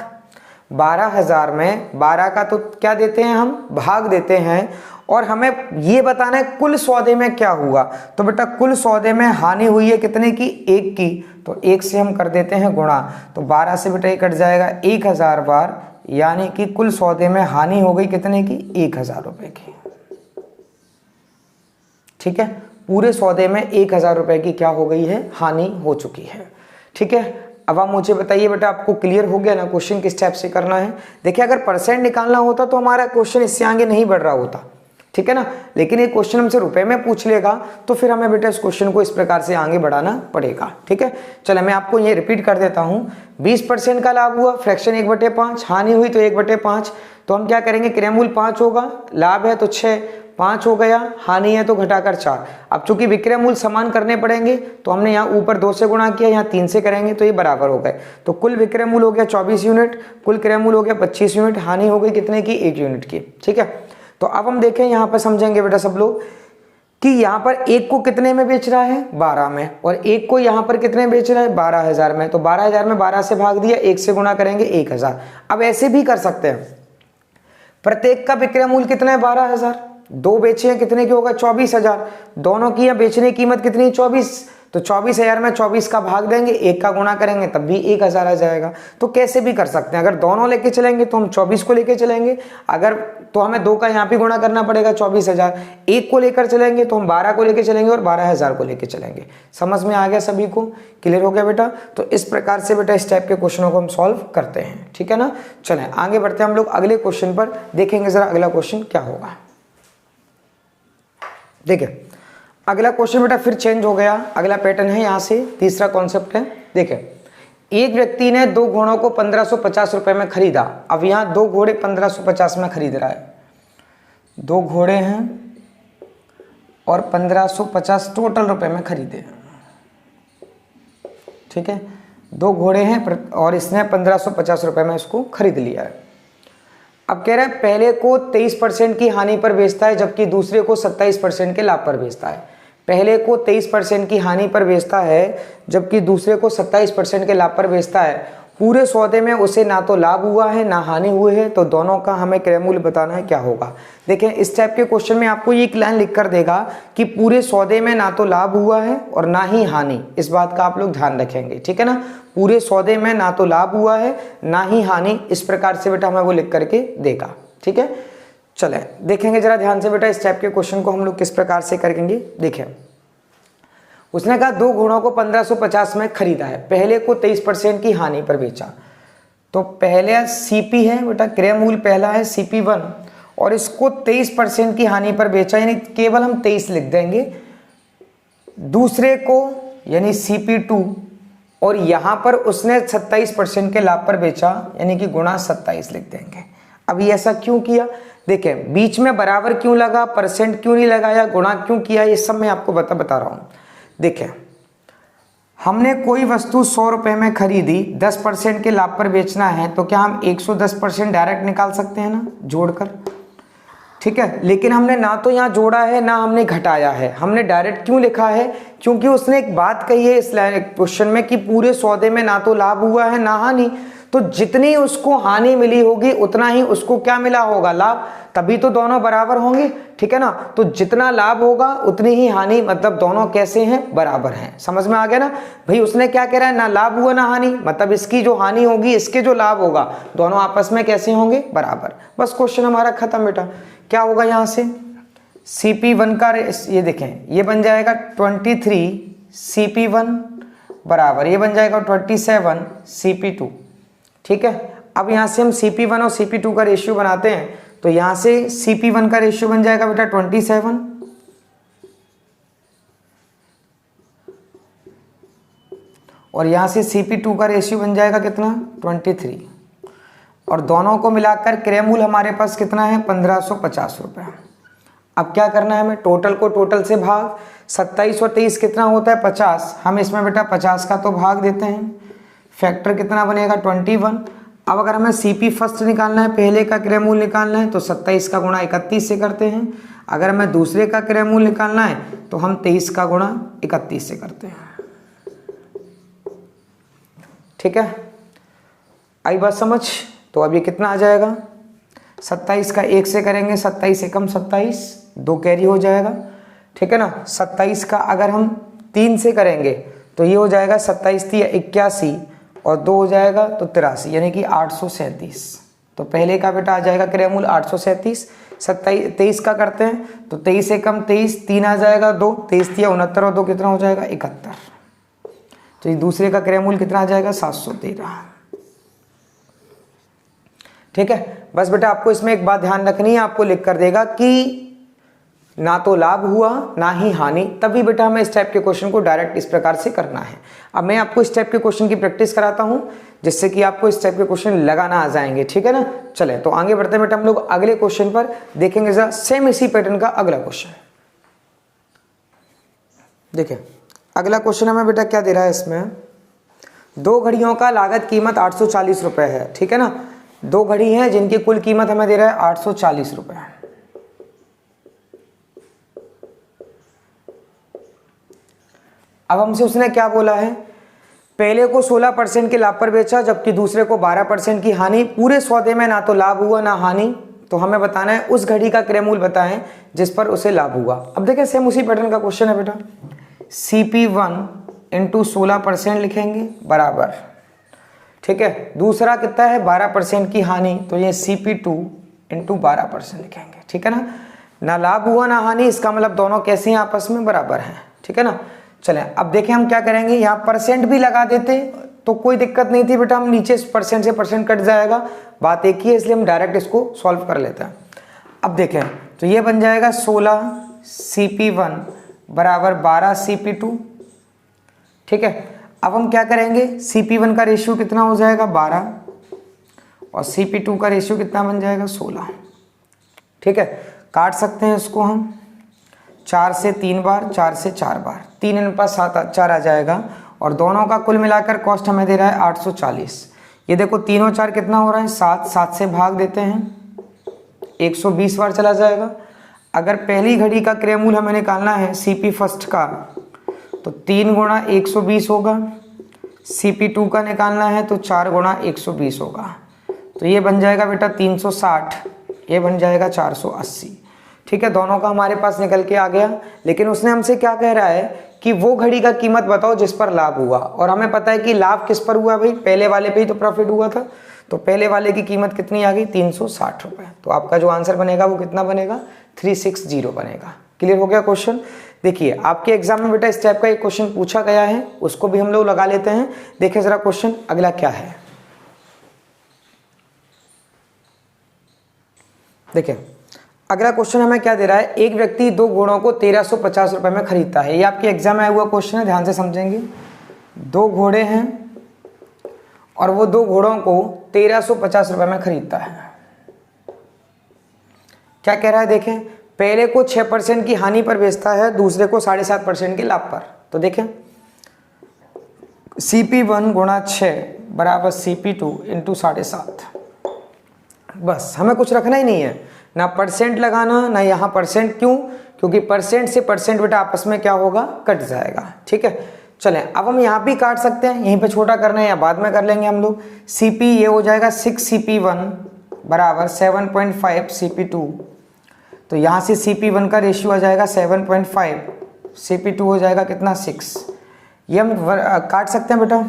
12,000 में 12 का तो क्या देते हैं, हम भाग देते हैं, और हमें ये बताना है कुल सौदे में क्या हुआ। तो बेटा कुल सौदे में हानि हुई है कितने की, 1 की, तो 1 से हम कर देते हैं गुणा, तो 12 से बेटा ये कट जाएगा 1,000 बार, यानी कि कुल सौदे में हानि हो गई कितने की, 1,000 रुपए की। ठीक है, पूरे सौदे में 1,000 रुपए की क्या हो गई है, हानि हो चुकी है। ठीक है, अब आप मुझे बताइए बेटा आपको क्लियर हो गया ना क्वेश्चन किस टाइप से करना है। देखिए अगर परसेंट निकालना होता तो हमारा क्वेश्चन इससे आगे नहीं बढ़ रहा होता, ठीक है ना, लेकिन ये क्वेश्चन हमसे रुपए में पूछ लेगा तो फिर हमें बेटा इस क्वेश्चन को इस प्रकार से आगे बढ़ाना पड़ेगा। ठीक है, चलो मैं आपको ये रिपीट कर देता हूँ। 20% का लाभ हुआ, फ्रैक्शन 1/5, हानि हुई तो 1/5, तो हम क्या करेंगे, क्रय मूल्य 5 होगा, लाभ है तो 6, 5 हो गया, हानि है तो घटाकर 4। अब चूंकि विक्रय मूल्य समान करने पड़ेंगे तो हमने यहाँ ऊपर 2 से गुणा किया, यहाँ 3 से करेंगे तो ये बराबर हो गए। तो कुल विक्रय मूल्य हो गया 24 यूनिट, कुल क्रय मूल्य हो गया 25 यूनिट, हानि हो गई कितने की, 1 यूनिट की। ठीक है, तो अब हम देखें यहाँ पर समझेंगे बेटा सब लोग कि यहाँ पर 1 को कितने में बेच रहा है, 12 में, और 1 को यहाँ पर कितने बेच रहा है, 12,000 में। तो 12,000 में 12 से भाग दिया, 1 से गुणा करेंगे 1,000। अब ऐसे भी कर सकते हैं, प्रत्येक का विक्रय मूल्य कितना है, 12,000, 2 बेचे हैं कितने की होगा, 24,000, दोनों की यहाँ बेचने की कीमत कितनी है, 24, तो 24,000 में 24 का भाग देंगे, 1 का गुणा करेंगे तब भी 1,000 आ जाएगा। तो कैसे भी कर सकते हैं, अगर दोनों लेके चलेंगे तो हम 24 को लेके चलेंगे, अगर तो हमें 2 का यहाँ पे गुणा करना पड़ेगा 24,000, 1 को लेकर चलेंगे तो हम 12 को लेके चलेंगे और 12,000 को लेके चलेंगे। समझ में आ गया सभी को, क्लियर हो गया बेटा। तो इस प्रकार से बेटा इस टाइप के क्वेश्चनों को हम सॉल्व करते हैं। ठीक है ना, चलें आगे बढ़ते हैं हम लोग अगले क्वेश्चन पर, देखेंगे जरा अगला क्वेश्चन क्या होगा। देखिए अगला क्वेश्चन बेटा फिर चेंज हो गया, अगला पैटर्न है, यहाँ से तीसरा कॉन्सेप्ट है। देखिए एक व्यक्ति ने 2 घोड़ों को 1550 रुपए में खरीदा। अब यहाँ 2 घोड़े 1550 में खरीद रहा है, 2 घोड़े हैं और 1550 टोटल रुपए में खरीदे। ठीक है, 2 घोड़े हैं और इसने 1550 रुपए में इसको खरीद लिया है। अब कह रहा है पहले को 23% की हानि पर बेचता है जबकि दूसरे को 27% के लाभ पर बेचता है। पहले को 23% की हानि पर बेचता है जबकि दूसरे को 27% के लाभ पर बेचता है। पूरे सौदे में उसे ना तो लाभ हुआ है ना हानि हुई है, तो दोनों का हमें क्रय मूल्य बताना है, क्या होगा। देखें इस टाइप के क्वेश्चन में आपको ये एक लाइन लिख कर देगा कि पूरे सौदे में ना तो लाभ हुआ है और ना ही हानि, इस बात का आप लोग ध्यान रखेंगे। ठीक है ना, पूरे सौदे में ना तो लाभ हुआ है ना ही हानि, इस प्रकार से बेटा हमें वो लिख करके देगा। ठीक है, चलें देखेंगे जरा ध्यान से बेटा इस टाइप के क्वेश्चन को हम लोग किस प्रकार से करेंगे। देखें उसने कहा 2 घोड़ों को 1550 में खरीदा है, पहले को 23% की हानि पर बेचा। तो पहले सीपी है बेटा, क्रय मूल्य पहला है CP1 और इसको 23% की हानि पर बेचा, यानी केवल हम 23 लिख देंगे। दूसरे को यानी CP2, और यहाँ पर उसने 27% के लाभ पर बेचा, यानी कि गुणा 27 लिख देंगे। अभी ऐसा क्यों किया, देखें बीच में बराबर क्यों लगा, परसेंट क्यों नहीं लगाया, गुणा क्यों किया, ये सब मैं आपको बता रहा हूँ। देखें हमने कोई वस्तु 100 रुपये में खरीदी, 10% के लाभ पर बेचना है, तो क्या हम 110% डायरेक्ट निकाल सकते हैं ना, जोड़कर, ठीक है। लेकिन हमने ना तो यहाँ जोड़ा है ना हमने घटाया है, हमने डायरेक्ट क्यों लिखा है, क्योंकि उसने एक बात कही है इस क्वेश्चन में कि पूरे सौदे में ना तो लाभ हुआ है ना हानि, तो जितनी उसको हानि मिली होगी उतना ही उसको क्या मिला होगा, लाभ, तभी तो दोनों बराबर होंगे, ठीक है ना। तो जितना लाभ होगा उतनी ही हानि, मतलब दोनों कैसे हैं, बराबर हैं। समझ में आ गया ना भाई, उसने क्या कह रहा है, ना लाभ हुआ ना हानि, मतलब इसकी जो हानि होगी इसके जो लाभ होगा, दोनों आपस में कैसे होंगे, बराबर। बस क्वेश्चन हमारा खत्म बेटा। क्या होगा यहाँ से, CP1 का ये देखें, ये बन जाएगा 23 CP1 बराबर, ये बन जाएगा 27 CP2, ठीक है। अब यहाँ से हम CP1 और CP2 का रेशियो बनाते हैं, तो यहाँ से CP1 का रेशियो बन जाएगा बेटा 27, और यहाँ से CP2 का रेशियो बन जाएगा कितना, 23, और दोनों को मिलाकर क्रयमूल्य हमारे पास कितना है, 1550 रुपये। अब क्या करना है हमें, टोटल को टोटल से भाग, 27 और 23 कितना होता है, 50, हम इसमें बेटा 50 का तो भाग देते हैं, फैक्टर कितना बनेगा, 21। अब अगर हमें CP फर्स्ट निकालना है, पहले का क्रयमूल्य निकालना है, तो 27 का गुणा 31 से करते हैं। अगर हमें दूसरे का क्रयमूल्य निकालना है तो हम 23 का गुणा 31 से करते हैं, ठीक है। आई बात समझ, तो अब ये कितना आ जाएगा, 27 का 1 से करेंगे, 27 एकम 27, 2 कैरी हो जाएगा, ठीक है ना। 27 का अगर हम 3 से करेंगे तो ये हो जाएगा 27 3 81, और 2 हो जाएगा तो 83, यानी कि 837। तो पहले का बेटा आ जाएगा क्रयमूल्य 837। 23 का करते हैं तो 23 एकम 23, 3 आ जाएगा 2, 23 3 69, और 2 कितना हो जाएगा, 71। तो ये दूसरे का क्रयमूल्य कितना आ जाएगा, 713, ठीक है। बस बेटा आपको इसमें एक बात ध्यान रखनी है, आपको लिख कर देगा कि ना तो लाभ हुआ ना ही हानि, तभी बेटा हमें इस टाइप के क्वेश्चन को डायरेक्ट इस प्रकार से करना है। अब मैं आपको इस टाइप के क्वेश्चन की प्रैक्टिस कराता हूं, जिससे कि आपको इस टाइप के क्वेश्चन लगाना आ जाएंगे, ठीक है ना। चले तो आगे बढ़ते हैं बेटा, हम लोग अगले क्वेश्चन पर देखेंगे जरा, सेम इसी पैटर्न का अगला क्वेश्चन। देखिए अगला क्वेश्चन हमें बेटा क्या दे रहा है, इसमें 2 घड़ियों का लागत कीमत 840 रुपये है, ठीक है ना। 2 घड़ी हैं जिनकी कुल कीमत हमें दे रहा है 840 रुपये। अब हमसे उसने क्या बोला है, पहले को 16% के लाभ पर बेचा, जबकि दूसरे को 12% की हानि, पूरे सौदे में ना तो लाभ हुआ ना हानि, तो हमें बताना है उस घड़ी का क्रयमूल्य बताएं जिस पर उसे लाभ हुआ। अब देखें सेम उसी पैटर्न का क्वेश्चन है बेटा, CP1 इंटू 16% लिखेंगे बराबर, ठीक है। दूसरा कितना है, 12% की हानि, तो ये CP2 इंटू 12% लिखेंगे, ठीक है ना लाभ हुआ ना हानि, इसका मतलब दोनों कैसे हैं, आपस में बराबर हैं, ठीक है ना। चलें अब देखें हम क्या करेंगे, यहाँ परसेंट भी लगा देते तो कोई दिक्कत नहीं थी बेटा, हम नीचे परसेंट से परसेंट कट जाएगा, बात एक ही है, इसलिए हम डायरेक्ट इसको सॉल्व कर लेते हैं। अब देखें तो ये बन जाएगा 16 CP1 बराबर 12 CP2, ठीक है। अब हम क्या करेंगे, CP1 का रेशियो कितना हो जाएगा 12, और CP2 का रेशियो कितना बन जाएगा 16, ठीक है। काट सकते हैं इसको हम, 4 से 3 बार, 4 से 4 बार, 3 × 5 7 4 आ जाएगा, और दोनों का कुल मिलाकर कॉस्ट हमें दे रहा है 840। ये देखो 3 और 4 कितना हो रहा है 7, 7 से भाग देते हैं, 120 बार चला जाएगा। अगर पहली घड़ी का क्रयमूल्य हमें निकालना है CP फर्स्ट का, तो 3 गुणा 120 होगा, CP2 का निकालना है तो 4 गुणा 120 होगा, तो ये बन जाएगा बेटा 360, ये बन जाएगा 480, ठीक है। दोनों का हमारे पास निकल के आ गया। लेकिन उसने हमसे क्या कह रहा है कि वो घड़ी का कीमत बताओ जिस पर लाभ हुआ, और हमें पता है कि लाभ किस पर हुआ भाई, पहले वाले पे ही तो प्रॉफिट हुआ था, तो पहले वाले की कीमत कितनी आ गई 360 रुपये। तो आपका जो आंसर बनेगा वो कितना बनेगा 360 बनेगा। क्लियर हो गया क्वेश्चन। देखिए आपके एग्जाम में बेटा इस टाइप का एक क्वेश्चन पूछा गया है, उसको भी हम लोग लगा लेते हैं। देखिए जरा क्वेश्चन अगला क्या है, देखिए अगला क्वेश्चन हमें क्या दे रहा है, एक व्यक्ति 2 घोड़ों को 1350 रुपये में खरीदता है। ये आपके एग्जाम में आया हुआ क्वेश्चन है, ध्यान से समझेंगे। 2 घोड़े हैं और वो 2 घोड़ों को 1350 रुपये में खरीदता है। क्या कह रहा है देखें, पहले को 6% की हानि पर बेचता है, दूसरे को 7.5% के लाभ पर। तो देखें CP1 गुणा 6 बराबर CP2 इंटू 7.5। बस हमें कुछ रखना ही नहीं है, ना परसेंट लगाना ना यहाँ परसेंट। क्यों? क्योंकि परसेंट से परसेंट बेटा आपस में क्या होगा, कट जाएगा। ठीक है, चलें अब हम यहाँ भी काट सकते हैं, यहीं पे छोटा करना है या बाद में कर लेंगे हम लोग। CP ये हो जाएगा 6 CP1 बराबर 7.5 CP2। तो यहाँ से CP1 का रेशियो आ जाएगा 7.5, CP2 हो जाएगा कितना 6। ये हम काट सकते हैं बेटा,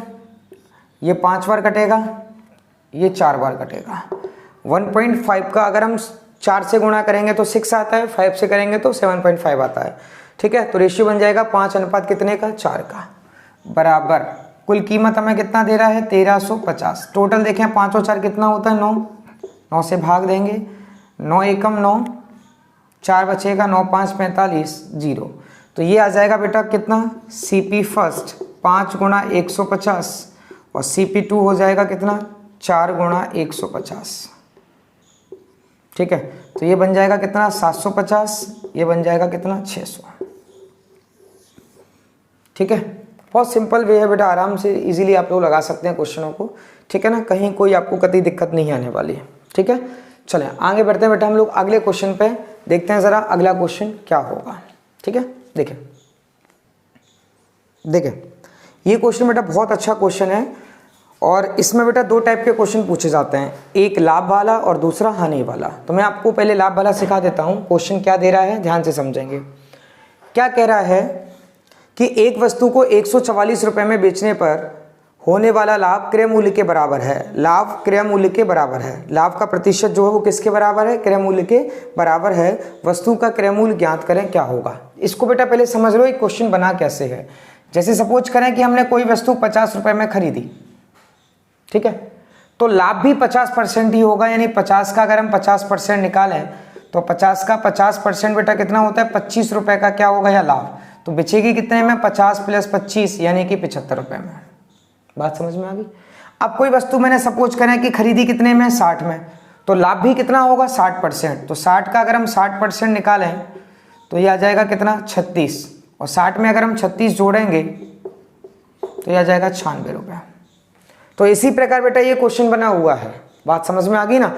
ये 5 बार कटेगा, ये 4 बार कटेगा। 1.5 का अगर हम 4 से गुणा करेंगे तो 6 आता है, 5 से करेंगे तो 7.5 आता है। ठीक है, तो रेशियो बन जाएगा 5 अनुपात कितने का, 4 का, बराबर कुल कीमत हमें कितना दे रहा है 1350। टोटल देखें 5 और 4 कितना होता है 9, 9 से भाग देंगे, 9 एकम 9, 4 बचेगा, 9 5 45 0। तो ये आ जाएगा बेटा कितना, CP फर्स्ट 5 गुणा 150 और CP2 हो जाएगा कितना 4 गुणा 150। ठीक है, तो ये बन जाएगा कितना 750, ये बन जाएगा कितना 600। ठीक है, बहुत सिंपल वे है बेटा, आराम से इजीली आप लोग लगा सकते हैं क्वेश्चनों को। ठीक है ना, कहीं कोई आपको कतई दिक्कत नहीं आने वाली है। ठीक है, चलें आगे बढ़ते हैं बेटा हम लोग अगले क्वेश्चन पे, देखते हैं ज़रा अगला क्वेश्चन क्या होगा। ठीक है, देखें ये क्वेश्चन बेटा बहुत अच्छा क्वेश्चन है और इसमें बेटा 2 टाइप के क्वेश्चन पूछे जाते हैं, एक लाभ वाला और दूसरा हानि वाला। तो मैं आपको पहले लाभ वाला सिखा देता हूँ। क्वेश्चन क्या दे रहा है, ध्यान से समझेंगे। क्या कह रहा है कि एक वस्तु को 144 रुपये में बेचने पर होने वाला लाभ क्रय मूल्य के बराबर है। लाभ क्रय मूल्य के बराबर है, लाभ का प्रतिशत जो है वो किसके बराबर है, क्रय मूल्य के बराबर है। वस्तु का क्रय मूल्य ज्ञात करें, क्या होगा। इसको बेटा पहले समझ लो, एक क्वेश्चन बना कैसे है। जैसे सपोज करें कि हमने कोई वस्तु 50 रुपये में खरीदी, ठीक है, तो लाभ भी 50% ही होगा, यानी 50 का अगर हम 50% निकालें तो 50 का 50% बेटा कितना होता है 25 रुपये का क्या होगा या लाभ। तो बचेगी कितने में 50 + 25 यानी कि 75 रुपये में। बात समझ में आ गई। अब कोई वस्तु मैंने सपोज करें कि खरीदी कितने में 60 में, तो लाभ भी कितना होगा 60%। तो 60 का अगर हम 60% निकालें तो ये आ जाएगा कितना 36, और 60 में अगर हम 36 जोड़ेंगे तो ये आ जाएगा 96 रुपये। तो इसी प्रकार बेटा ये क्वेश्चन बना हुआ है। बात समझ में आ गई ना,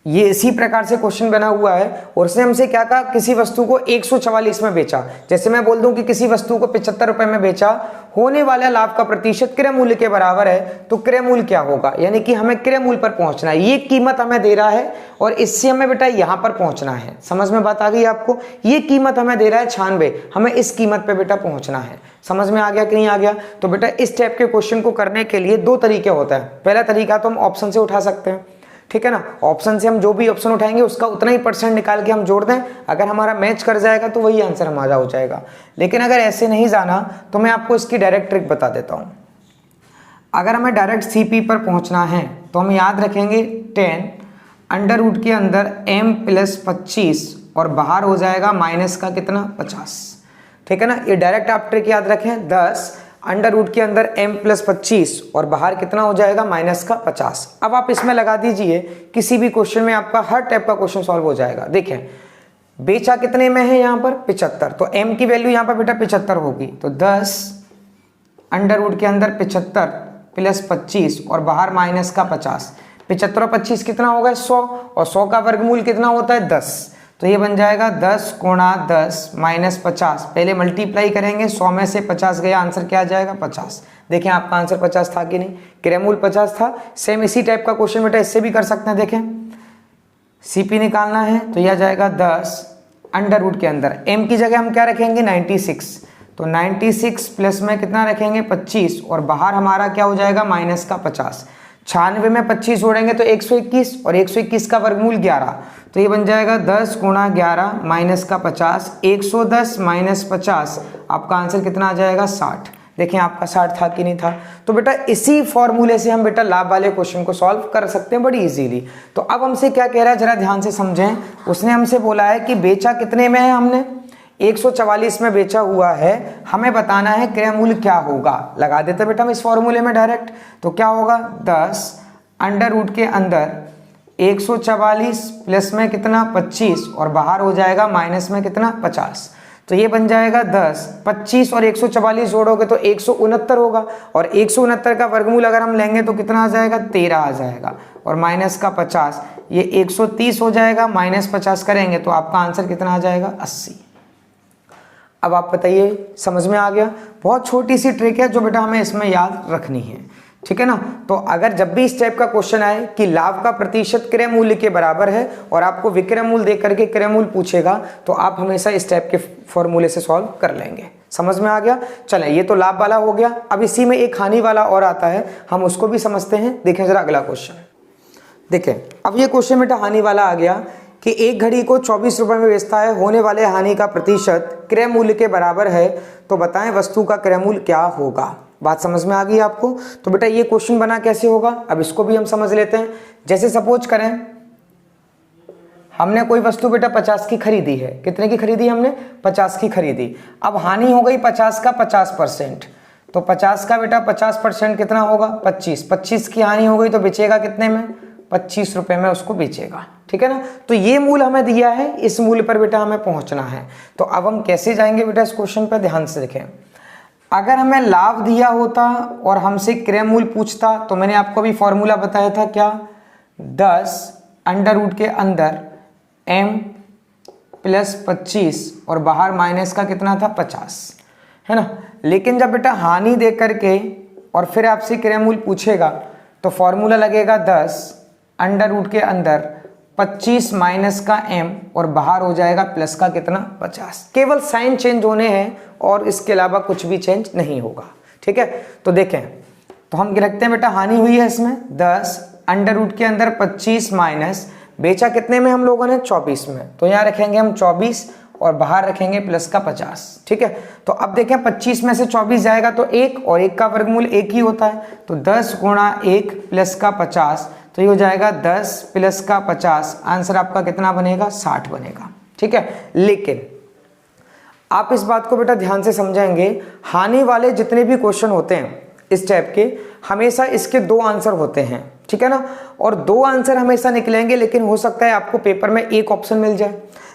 ये इसी प्रकार से क्वेश्चन बना हुआ है। और उसने हमसे क्या कहा, किसी वस्तु को 144 में बेचा। जैसे मैं बोल दूं कि किसी वस्तु को 75 रुपये में बेचा, होने वाला लाभ का प्रतिशत क्रय मूल्य के बराबर है, तो क्रय मूल्य क्या होगा, यानी कि हमें क्रय मूल्य पर पहुंचना है। ये कीमत हमें दे रहा है और इससे हमें बेटा यहां पर पहुंचना है। समझ में बात आ गई आपको। ये कीमत हमें दे रहा है 96, हमें इस कीमत पे बेटा पहुंचना है। समझ में आ गया कि नहीं आ गया। तो बेटा इस टाइप के क्वेश्चन को करने के लिए 2 तरीके होते हैं। पहला तरीका तो हम ऑप्शन से उठा सकते हैं, ठीक है ना। ऑप्शन से हम जो भी ऑप्शन उठाएंगे उसका उतना ही % निकाल के हम जोड़ दें, अगर हमारा मैच कर जाएगा तो वही आंसर हमारा हो जाएगा। लेकिन अगर ऐसे नहीं जाना तो मैं आपको इसकी डायरेक्ट ट्रिक बता देता हूं। अगर हमें डायरेक्ट CP पर पहुंचना है तो हम याद रखेंगे 10 अंडर रूट के अंदर m + 25 और बाहर हो जाएगा माइनस का कितना 50, ठीक है ना। ये डायरेक्ट आप ट्रिक याद रखें, 10 अंडर रूट के अंदर m + 25 और बाहर कितना हो जाएगा माइनस का 50। अब आप इसमें लगा दीजिए, किसी भी क्वेश्चन में आपका हर टाइप का क्वेश्चन सॉल्व हो जाएगा। देखें बेचा कितने में है यहाँ पर 75, तो m की वैल्यू यहाँ पर बेटा 75 होगी। तो 10 अंडर रूट के अंदर 75 + 25 और बाहर माइनस का 50। 75 और 25 कितना होगा 100, और 100 का वर्गमूल कितना होता है 10। तो ये बन जाएगा 10 × 10 - 50। पहले मल्टीप्लाई करेंगे, 100 में से 50 गया, आंसर क्या आ जाएगा 50। देखें आपका आंसर 50 था कि नहीं, क्रय मूल्य 50 था। सेम इसी टाइप का क्वेश्चन बेटा इससे भी कर सकते हैं। देखें CP निकालना है तो यह आ जाएगा 10 अंडर रूट के अंदर m की जगह हम क्या रखेंगे 96, तो 96 प्लस में कितना रखेंगे 25 और बाहर हमारा क्या हो जाएगा माइनस का 50। 96 में 25 जोड़ेंगे तो 121 और 121 का वर्गमूल 11, तो ये बन जाएगा 10 × 11 - का 50। 110 - 50 आपका आंसर कितना आ जाएगा 60। देखें आपका 60 था कि नहीं था। तो बेटा इसी फॉर्मूले से हम बेटा लाभ वाले क्वेश्चन को सॉल्व कर सकते हैं बड़ी इजीली। तो अब हमसे क्या कह रहा है जरा ध्यान से समझें। उसने हमसे बोला है कि बेचा कितने में है, हमने 144 में बेचा हुआ है, हमें बताना है क्रय मूल्य क्या होगा। लगा देते बेटा हम इस फॉर्मूले में डायरेक्ट। तो क्या होगा 10 अंडर रूट के अंदर 144 प्लस में कितना 25 और बाहर हो जाएगा माइनस में कितना 50। तो ये बन जाएगा 10, 25 और 144 जोड़ोगे तो 169 होगा, और 169 का वर्गमूल अगर हम लेंगे तो कितना आ जाएगा 13 आ जाएगा, और माइनस का 50 ये 130 हो जाएगा, माइनस 50 करेंगे तो आपका आंसर कितना आ जाएगा 80। अब आप बताइए समझ में आ गया। बहुत छोटी सी ट्रिक है जो बेटा हमें इसमें याद रखनी है, ठीक है ना। तो अगर जब भी इस टाइप का क्वेश्चन आए कि लाभ का प्रतिशत क्रय मूल्य के बराबर है और आपको विक्रय मूल्य दे करके क्रय मूल्य पूछेगा तो आप हमेशा इस टाइप के फॉर्मूले से सॉल्व कर लेंगे। समझ में आ गया। चलें ये तो लाभ वाला हो गया। अब इसी में एक हानि वाला और आता है, हम उसको भी समझते हैं। देखें जरा अगला क्वेश्चन। देखें अब ये क्वेश्चन बेटा हानि वाला आ गया कि एक घड़ी को 24 रुपए में बेचता है, होने वाले हानि का प्रतिशत क्रय मूल्य के बराबर है, तो बताएं वस्तु का क्रय मूल्य क्या होगा। बात समझ में आ गई आपको। तो बेटा ये क्वेश्चन बना कैसे होगा, अब इसको भी हम समझ लेते हैं। जैसे सपोज करें हमने कोई वस्तु बेटा 50 की खरीदी है। कितने की खरीदी हमने 50 की खरीदी। अब हानि हो गई 50 का 50%, तो 50 का बेटा 50% कितना होगा 25। 25 की हानि हो गई तो बेचेगा कितने में 25 रुपए में उसको बेचेगा, ठीक है ना। तो ये मूल्य हमें दिया है, इस मूल्य पर बेटा हमें पहुंचना है। तो अब हम कैसे जाएंगे बेटा इस क्वेश्चन पर ध्यान से देखें। अगर हमें लाभ दिया होता और हमसे क्रय मूल्य पूछता तो मैंने आपको अभी फॉर्मूला बताया था क्या, 10 अंडर रूट के अंदर m प्लस 25 और बाहर माइनस का कितना था 50, है ना। लेकिन जब बेटा हानि दे करके और फिर आपसे क्रय मूल्य पूछेगा तो फॉर्मूला लगेगा 10 अंडर रूट के अंदर 25 माइनस का m और बाहर हो जाएगा प्लस का कितना 50। केवल साइन चेंज होने हैं और इसके अलावा कुछ भी चेंज नहीं होगा, ठीक है। तो देखें तो हम रखते हैं बेटा हानि हुई है इसमें 10 अंडर रूट के अंदर 25 माइनस बेचा कितने में हम लोगों ने 24 में, तो यहाँ रखेंगे हम 24 और बाहर रखेंगे प्लस का 50, ठीक है। तो अब देखें 25 में से 24 जाएगा तो 1 और 1 का वर्गमूल 1 ही होता है, तो 10 गुणा 1 प्लस का 50, तो ये हो जाएगा 10 प्लस का 50, आंसर आपका कितना बनेगा 60 बनेगा, ठीक है। लेकिन आप इस बात को बेटा ध्यान से समझेंगे, हानि वाले जितने भी क्वेश्चन होते हैं इस टाइप के हमेशा इसके 2 आंसर होते हैं, ठीक है ना। और 2 आंसर हमेशा निकलेंगे, लेकिन हो सकता है आपको पेपर में एक ऑप्शन मिल जाए,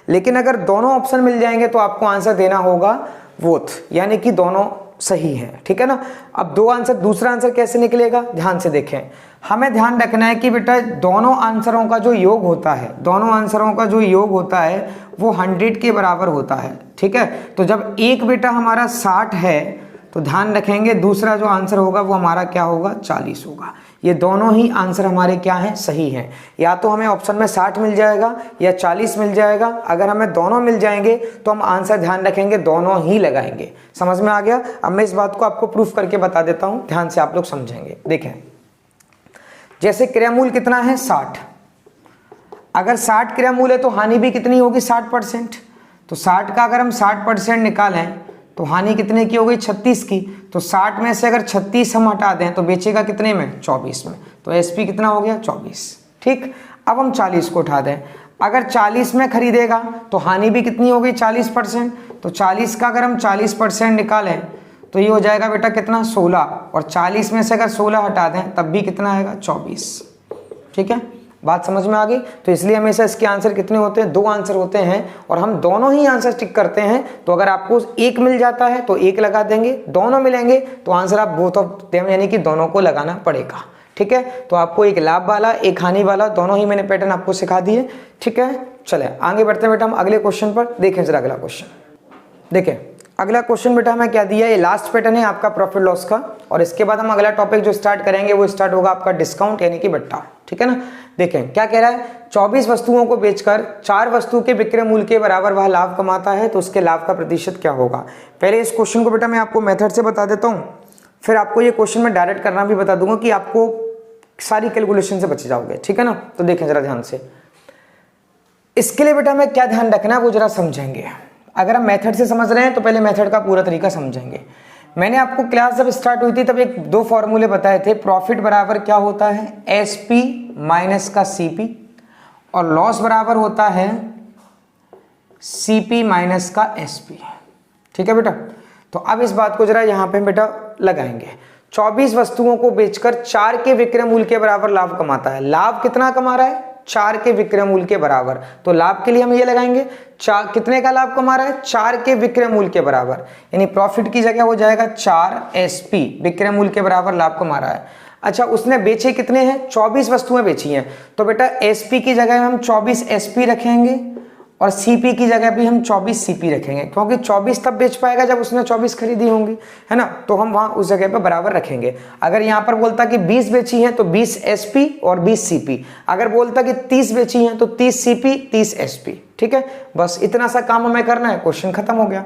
लेकिन अगर दोनों ऑप्शन मिल जाएंगे तो आपको आंसर देना होगा बोथ, यानी कि दोनों सही है, ठीक है ना। अब 2 आंसर, दूसरा आंसर कैसे निकलेगा ध्यान से देखें। हमें ध्यान रखना है कि बेटा दोनों आंसरों का जो योग होता है, दोनों आंसरों का जो योग होता है वो 100 के बराबर होता है, ठीक है। तो जब एक बेटा हमारा 60 है तो ध्यान रखेंगे दूसरा जो आंसर होगा वो हमारा क्या होगा 40 होगा। ये दोनों ही आंसर हमारे क्या हैं सही हैं। या तो हमें ऑप्शन में 60 मिल जाएगा या 40 मिल जाएगा। अगर हमें दोनों मिल जाएंगे तो हम आंसर ध्यान रखेंगे दोनों ही लगाएंगे। समझ में आ गया। अब मैं इस बात को आपको प्रूफ करके बता देता हूं, ध्यान से आप लोग समझेंगे। देखें जैसे क्रय मूल्य कितना है 60, अगर 60 क्रय मूल्य है तो हानि भी कितनी होगी 60%। तो 60 का अगर हम 60% निकालें तो हानि कितने की हो गई 36 की। तो 60 में से अगर 36 हम हटा दें तो बेचेगा कितने में 24 में, तो एसपी कितना हो गया 24, ठीक। अब हम 40 को उठा दें, अगर 40 में खरीदेगा तो हानि भी कितनी हो गई 40%। तो 40 का अगर हम 40% निकालें तो ये हो जाएगा बेटा कितना 16, और 40 में से अगर 16 हटा दें तब भी कितना आएगा 24, ठीक है। बात समझ में आ गई। तो इसलिए हमेशा इसके आंसर कितने होते हैं 2 आंसर होते हैं, और हम दोनों ही आंसर टिक करते हैं। तो अगर आपको एक मिल जाता है तो एक लगा देंगे, दोनों मिलेंगे तो आंसर आप बोथ ऑफ देम यानी कि दोनों को लगाना पड़ेगा, ठीक है। तो आपको एक लाभ वाला एक हानि वाला दोनों ही मैंने पैटर्न आपको सिखा दिए, ठीक है। चले आगे बढ़ते हैं बेटा हम अगले क्वेश्चन पर। देखें जरा अगला क्वेश्चन। देखें अगला क्वेश्चन बेटा हमें क्या दिया है, ये लास्ट पैटर्न है आपका प्रॉफिट लॉस का, और इसके बाद हम अगला टॉपिक जो स्टार्ट करेंगे वो स्टार्ट होगा आपका डिस्काउंट यानी कि बट्टा, ठीक है ना। देखें क्या कह रहा है, 24 वस्तुओं को बेचकर 4 वस्तु के विक्रय मूल्य के बराबर वह लाभ कमाता है तो उसके लाभ का प्रतिशत क्या होगा। पहले इस क्वेश्चन को बेटा मैं आपको मेथड से बता देता हूँ, फिर आपको ये क्वेश्चन में डायरेक्ट करना भी बता दूंगा कि आपको सारी कैलकुलेशन से बच जाओगे, ठीक है ना। तो देखें जरा ध्यान से, इसके लिए बेटा हमें क्या ध्यान रखना है वो जरा समझेंगे। अगर हम मेथड से समझ रहे हैं तो पहले मेथड का पूरा तरीका समझेंगे। मैंने आपको क्लास जब स्टार्ट हुई थी तब एक दो फॉर्मूले बताए थे। प्रॉफिट बराबर क्या होता है, एसपी माइनस का सीपी, और लॉस बराबर होता है सीपी माइनस का एसपी। ठीक है बेटा, तो अब इस बात को जरा यहाँ पे बेटा लगाएंगे। 24 वस्तुओं को बेचकर 4 के विक्रय मूल्य के बराबर लाभ कमाता है। लाभ कितना कमा रहा है, 4 के विक्रय मूल्य के बराबर। तो लाभ के लिए हम ये लगाएंगे, कितने का लाभ कमा रहा है, 4 के विक्रय मूल्य के बराबर, यानी प्रॉफिट की जगह हो जाएगा 4 एसपी, विक्रय मूल्य के बराबर लाभ कमा रहा है। अच्छा, उसने बेचे कितने हैं, 24 वस्तुएं बेची हैं, तो बेटा एसपी की जगह हम 24 एसपी रखेंगे और सीपी की जगह भी हम 24 सीपी रखेंगे, क्योंकि 24 तब बेच पाएगा जब उसने 24 खरीदी होंगी, है ना। तो हम वहां उस जगह पर बराबर रखेंगे। अगर यहाँ पर बोलता कि 20 बेची हैं तो 20 एसपी और 20 सीपी, अगर बोलता कि 30 बेची हैं तो 30 सीपी 30 एसपी। ठीक है, बस इतना सा काम हमें करना है, क्वेश्चन खत्म हो गया।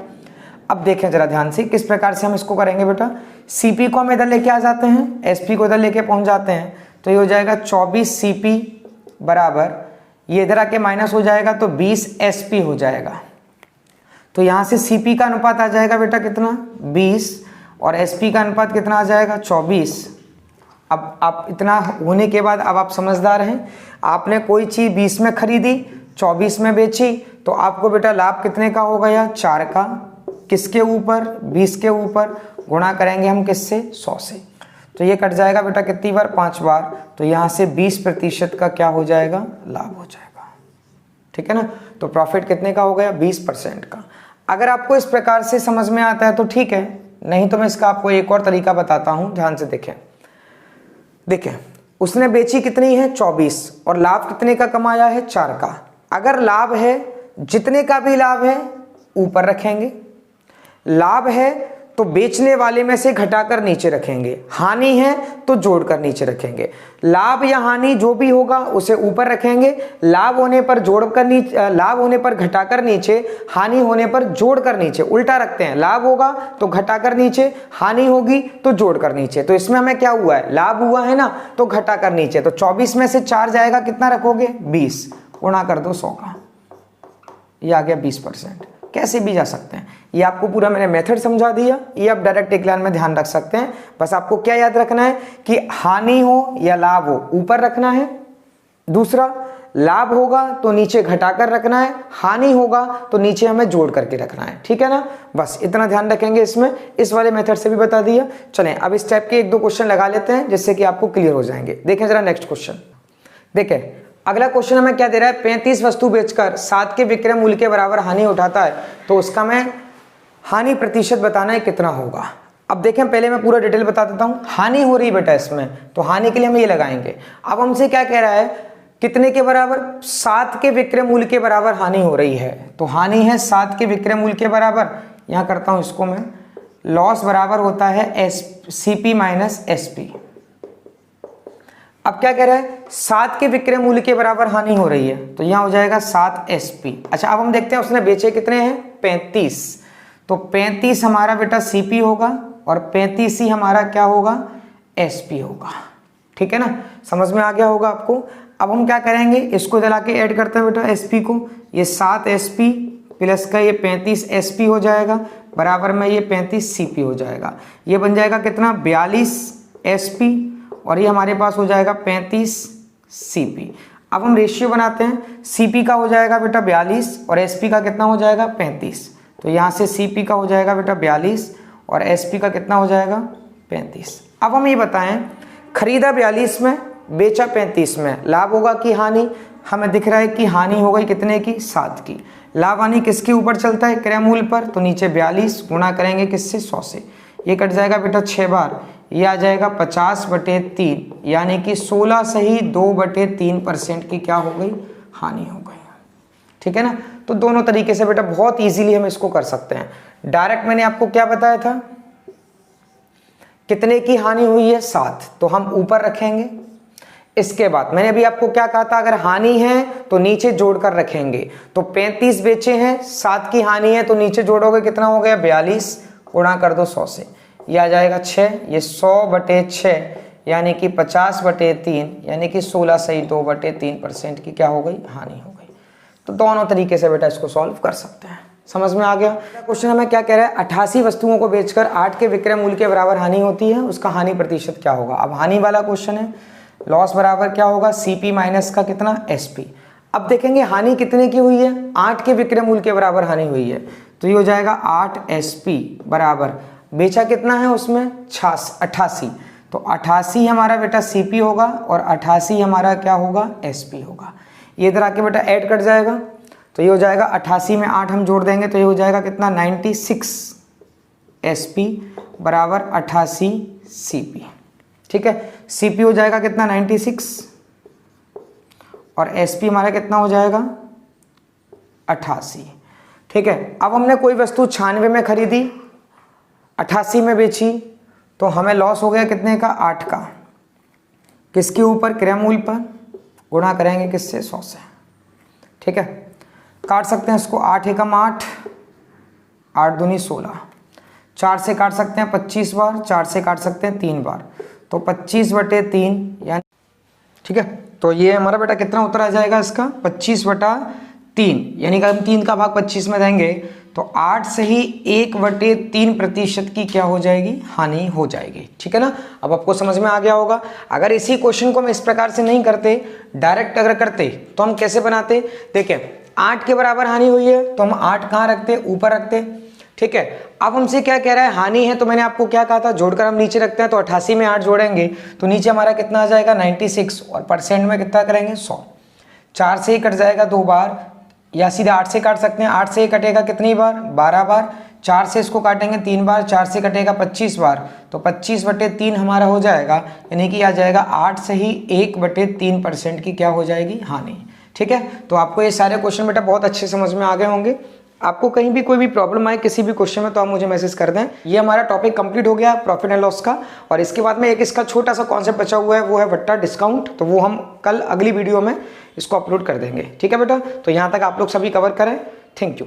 अब देखें जरा ध्यान से किस प्रकार से हम इसको करेंगे बेटा। सीपी को हम इधर लेके आ जाते हैं, एसपी को इधर लेके पहुंच जाते हैं, तो ये हो जाएगा 24 सीपी बराबर, ये इधर आके माइनस हो जाएगा तो 20 एसपी हो जाएगा। तो यहां से सीपी का अनुपात आ जाएगा बेटा कितना, 20, और एसपी का अनुपात कितना आ जाएगा, 24। अब आप इतना होने के बाद अब आप समझदार हैं, आपने कोई चीज 20 में खरीदी 24 में बेची, तो आपको बेटा लाभ कितने का हो गया, 4 का, किसके ऊपर, 20 के ऊपर, गुणा करेंगे हम किससे, 100 से। तो ये कट जाएगा बेटा कितनी बार, 5 बार, तो यहाँ से 20% का क्या हो जाएगा, लाभ हो जाएगा। ठीक है ना, तो प्रॉफिट कितने का हो गया, 20% का। अगर आपको इस प्रकार से समझ में आता है तो ठीक है, नहीं तो मैं इसका आपको एक और तरीका बताता हूँ, ध्यान से देखें। देखें, उसने बेची कितनी है, 24, और लाभ कितने का कमाया है, 4 का। अगर लाभ है, जितने का भी लाभ है ऊपर रखेंगे, लाभ है तो बेचने वाले में से घटाकर नीचे रखेंगे, हानि है तो जोड़कर नीचे रखेंगे। लाभ या हानि जो भी होगा उसे ऊपर रखेंगे, लाभ होने पर जोड़कर नीचे, लाभ होने पर घटाकर नीचे, हानि होने पर जोड़कर नीचे, उल्टा रखते हैं, लाभ होगा तो घटाकर नीचे, हानि होगी तो जोड़कर नीचे। तो इसमें हमें क्या हुआ है, लाभ हुआ है ना, तो घटाकर नीचे, तो 24 में से 4 जाएगा, कितना रखोगे, 20, गुणा कर दो 100 का, ये आ गया 20%। कैसे भी जा सकते हैं, ये आपको पूरा मैंने मेथड समझा दिया, ये आप डायरेक्ट एक लाइन में ध्यान रख सकते हैं। बस आपको क्या याद रखना है कि हानि हो या लाभ हो ऊपर रखना है, दूसरा लाभ होगा तो नीचे घटाकर रखना है, हानि होगा तो नीचे हमें जोड़ करके रखना है। ठीक है ना, बस इतना ध्यान रखेंगे इसमें, इस वाले मेथड से भी बता दिया। चलें अब इस टाइप के 1-2 क्वेश्चन लगा लेते हैं जिससे कि आपको क्लियर हो जाएंगे। देखें जरा नेक्स्ट क्वेश्चन। देखें अगला क्वेश्चन हमें क्या दे रहा है, 35 वस्तु बेचकर 7 के विक्रय मूल्य के बराबर हानि उठाता है, तो उसका मैं हानि प्रतिशत बताना है कितना होगा। अब देखें, पहले मैं पूरा डिटेल बता देता हूं। हानि हो रही बेटा इसमें, तो हानि के लिए हम ये लगाएंगे। अब हमसे क्या कह रहा है, कितने के बराबर, 7 के विक्रय मूल्य के बराबर हानि हो रही है, तो हानि है 7 के विक्रय मूल्य के बराबर। यहां करता हूं इसको मैं, लॉस बराबर होता है सीपी माइनस एसपी। अब क्या कह रहा है, 7 के विक्रय मूल्य के बराबर हानि हो रही है, तो यहां हो जाएगा 7 एसपी। अच्छा, अब हम देखते हैं उसने बेचे कितने हैं, 35, तो 35 हमारा बेटा सीपी होगा और 35 ही हमारा क्या होगा, एसपी होगा। ठीक है ना, समझ में आ गया होगा आपको। अब हम क्या करेंगे, इसको जला के ऐड करते हैं बेटा एसपी को, ये 7 एसपी प्लस का ये 35 एसपी हो जाएगा, बराबर में ये 35 सीपी हो जाएगा। ये बन जाएगा कितना, 42 एसपी, और ये हमारे पास हो जाएगा 35 सीपी। अब हम रेशियो बनाते हैं, सीपी का हो जाएगा बेटा 42 और एसपी का कितना हो जाएगा, 35। तो यहाँ से सीपी का हो जाएगा बेटा 42 और एसपी का कितना हो जाएगा, 35। अब हम ये बताएं, खरीदा 42 में, बेचा 35 में, लाभ होगा कि हानि, हमें दिख रहा है कि हानि हो गई कितने की, 7 की। लाभ हानि किसके ऊपर चलता है, क्रय मूल्य पर, तो नीचे 42 गुणा करेंगे किससे, 100 से। ये कट जाएगा बेटा 6 बार, ये आ जाएगा 50/3, यानी कि 16 सही 2/3% की क्या हो गई, हानि हो गई। ठीक है ना, तो दोनों तरीके से बेटा बहुत इजीली हम इसको कर सकते हैं। डायरेक्ट मैंने आपको क्या बताया था, कितने की हानि हुई है, 7, तो हम ऊपर रखेंगे। इसके बाद मैंने अभी आपको क्या कहा था, अगर हानि है तो नीचे जोड़कर रखेंगे, तो 35 बेचे हैं, 7 की हानि है, तो नीचे जोड़ोगे कितना हो गया, 42, गुणा कर दो 100 से, ये आ जाएगा 6, ये 100/6 यानी कि 50/3, यानी कि 16 सही 2/3% की क्या हो गई, हानि हो गई। तो दोनों तरीके से बेटा इसको सॉल्व कर सकते हैं। समझ में आ गया। क्वेश्चन हमें क्या कह रहा है, 88 वस्तुओं को बेचकर 8 के विक्रय मूल्य के बराबर हानि होती है, उसका हानि प्रतिशत क्या होगा। अब हानि वाला क्वेश्चन है, लॉस बराबर क्या होगा, CP माइनस का कितना, SP। अब देखेंगे हानि कितने की हुई है, 8 के विक्रय मूल्य के बराबर हानि हुई है, तो ये हो जाएगा 8 SP बराबर बेचा कितना है उसमें 88, तो 88 हमारा बेटा CP होगा और 88 हमारा क्या होगा, SP होगा। ये इधर आके बेटा ऐड कट जाएगा, तो ये हो जाएगा 88 में 8 हम जोड़ देंगे तो ये हो जाएगा कितना 96 SP बराबर 88 CP। ठीक है, CP हो जाएगा कितना 96 और SP हमारा कितना हो जाएगा 88। ठीक है, अब हमने कोई वस्तु 96 में खरीदी, 88 में बेची, तो हमें लॉस हो गया कितने का, 8 का। किसके ऊपर, क्रय मूल्य पर, गुणा करेंगे किससे, 100 से। ठीक है, काट सकते हैं इसको, 8 एकम 8, 8 दूनी 16, 4 से काट सकते हैं 25 बार, 4 से काट सकते हैं 3 बार, तो 25/3 यानी, ठीक है, तो ये हमारा बेटा कितना उत्तर आ जाएगा इसका 25/3, यानी कि हम 3 का भाग 25 में देंगे तो 8 से ही 1/3% की क्या हो जाएगी, हानि हो जाएगी। ठीक है ना, अब आपको समझ में आ गया होगा। अगर इसी क्वेश्चन को हम इस प्रकार से नहीं करते, डायरेक्ट अगर करते तो हम कैसे बनाते, देखिए 8 के बराबर हानि हुई है तो हम 8 कहाँ रखते, ऊपर रखते। ठीक है, अब हमसे क्या कह रहा है, हानि है, तो मैंने आपको क्या कहा था, जोड़कर हम नीचे रखते हैं, तो 88 में 8 जोड़ेंगे तो नीचे हमारा कितना आ जाएगा 96 और परसेंट में कितना करेंगे 100। 4 से ही कट जाएगा 2 बार, या सीधा 8 से काट सकते हैं, 8 से ही कटेगा कितनी बार, 12 बार, 4 से इसको काटेंगे 3 बार, 4 से कटेगा 25 बार, तो 25/3 हमारा हो जाएगा, यानी कि आ जाएगा 8 से ही 1/3% की क्या हो जाएगी, हानि। ठीक है, तो आपको ये सारे क्वेश्चन बेटा बहुत अच्छे समझ में आ गए होंगे। आपको कहीं भी कोई भी प्रॉब्लम आए किसी भी क्वेश्चन में तो आप मुझे मैसेज कर दें। ये हमारा टॉपिक कंप्लीट हो गया प्रॉफिट एंड लॉस का, और इसके बाद में एक इसका छोटा सा कॉन्सेप्ट बचा हुआ है, वो है वट्टा डिस्काउंट, तो वो हम कल अगली वीडियो में इसको अपलोड कर देंगे। ठीक है बेटा, तो यहाँ तक आप लोग सभी कवर करें। Thank you.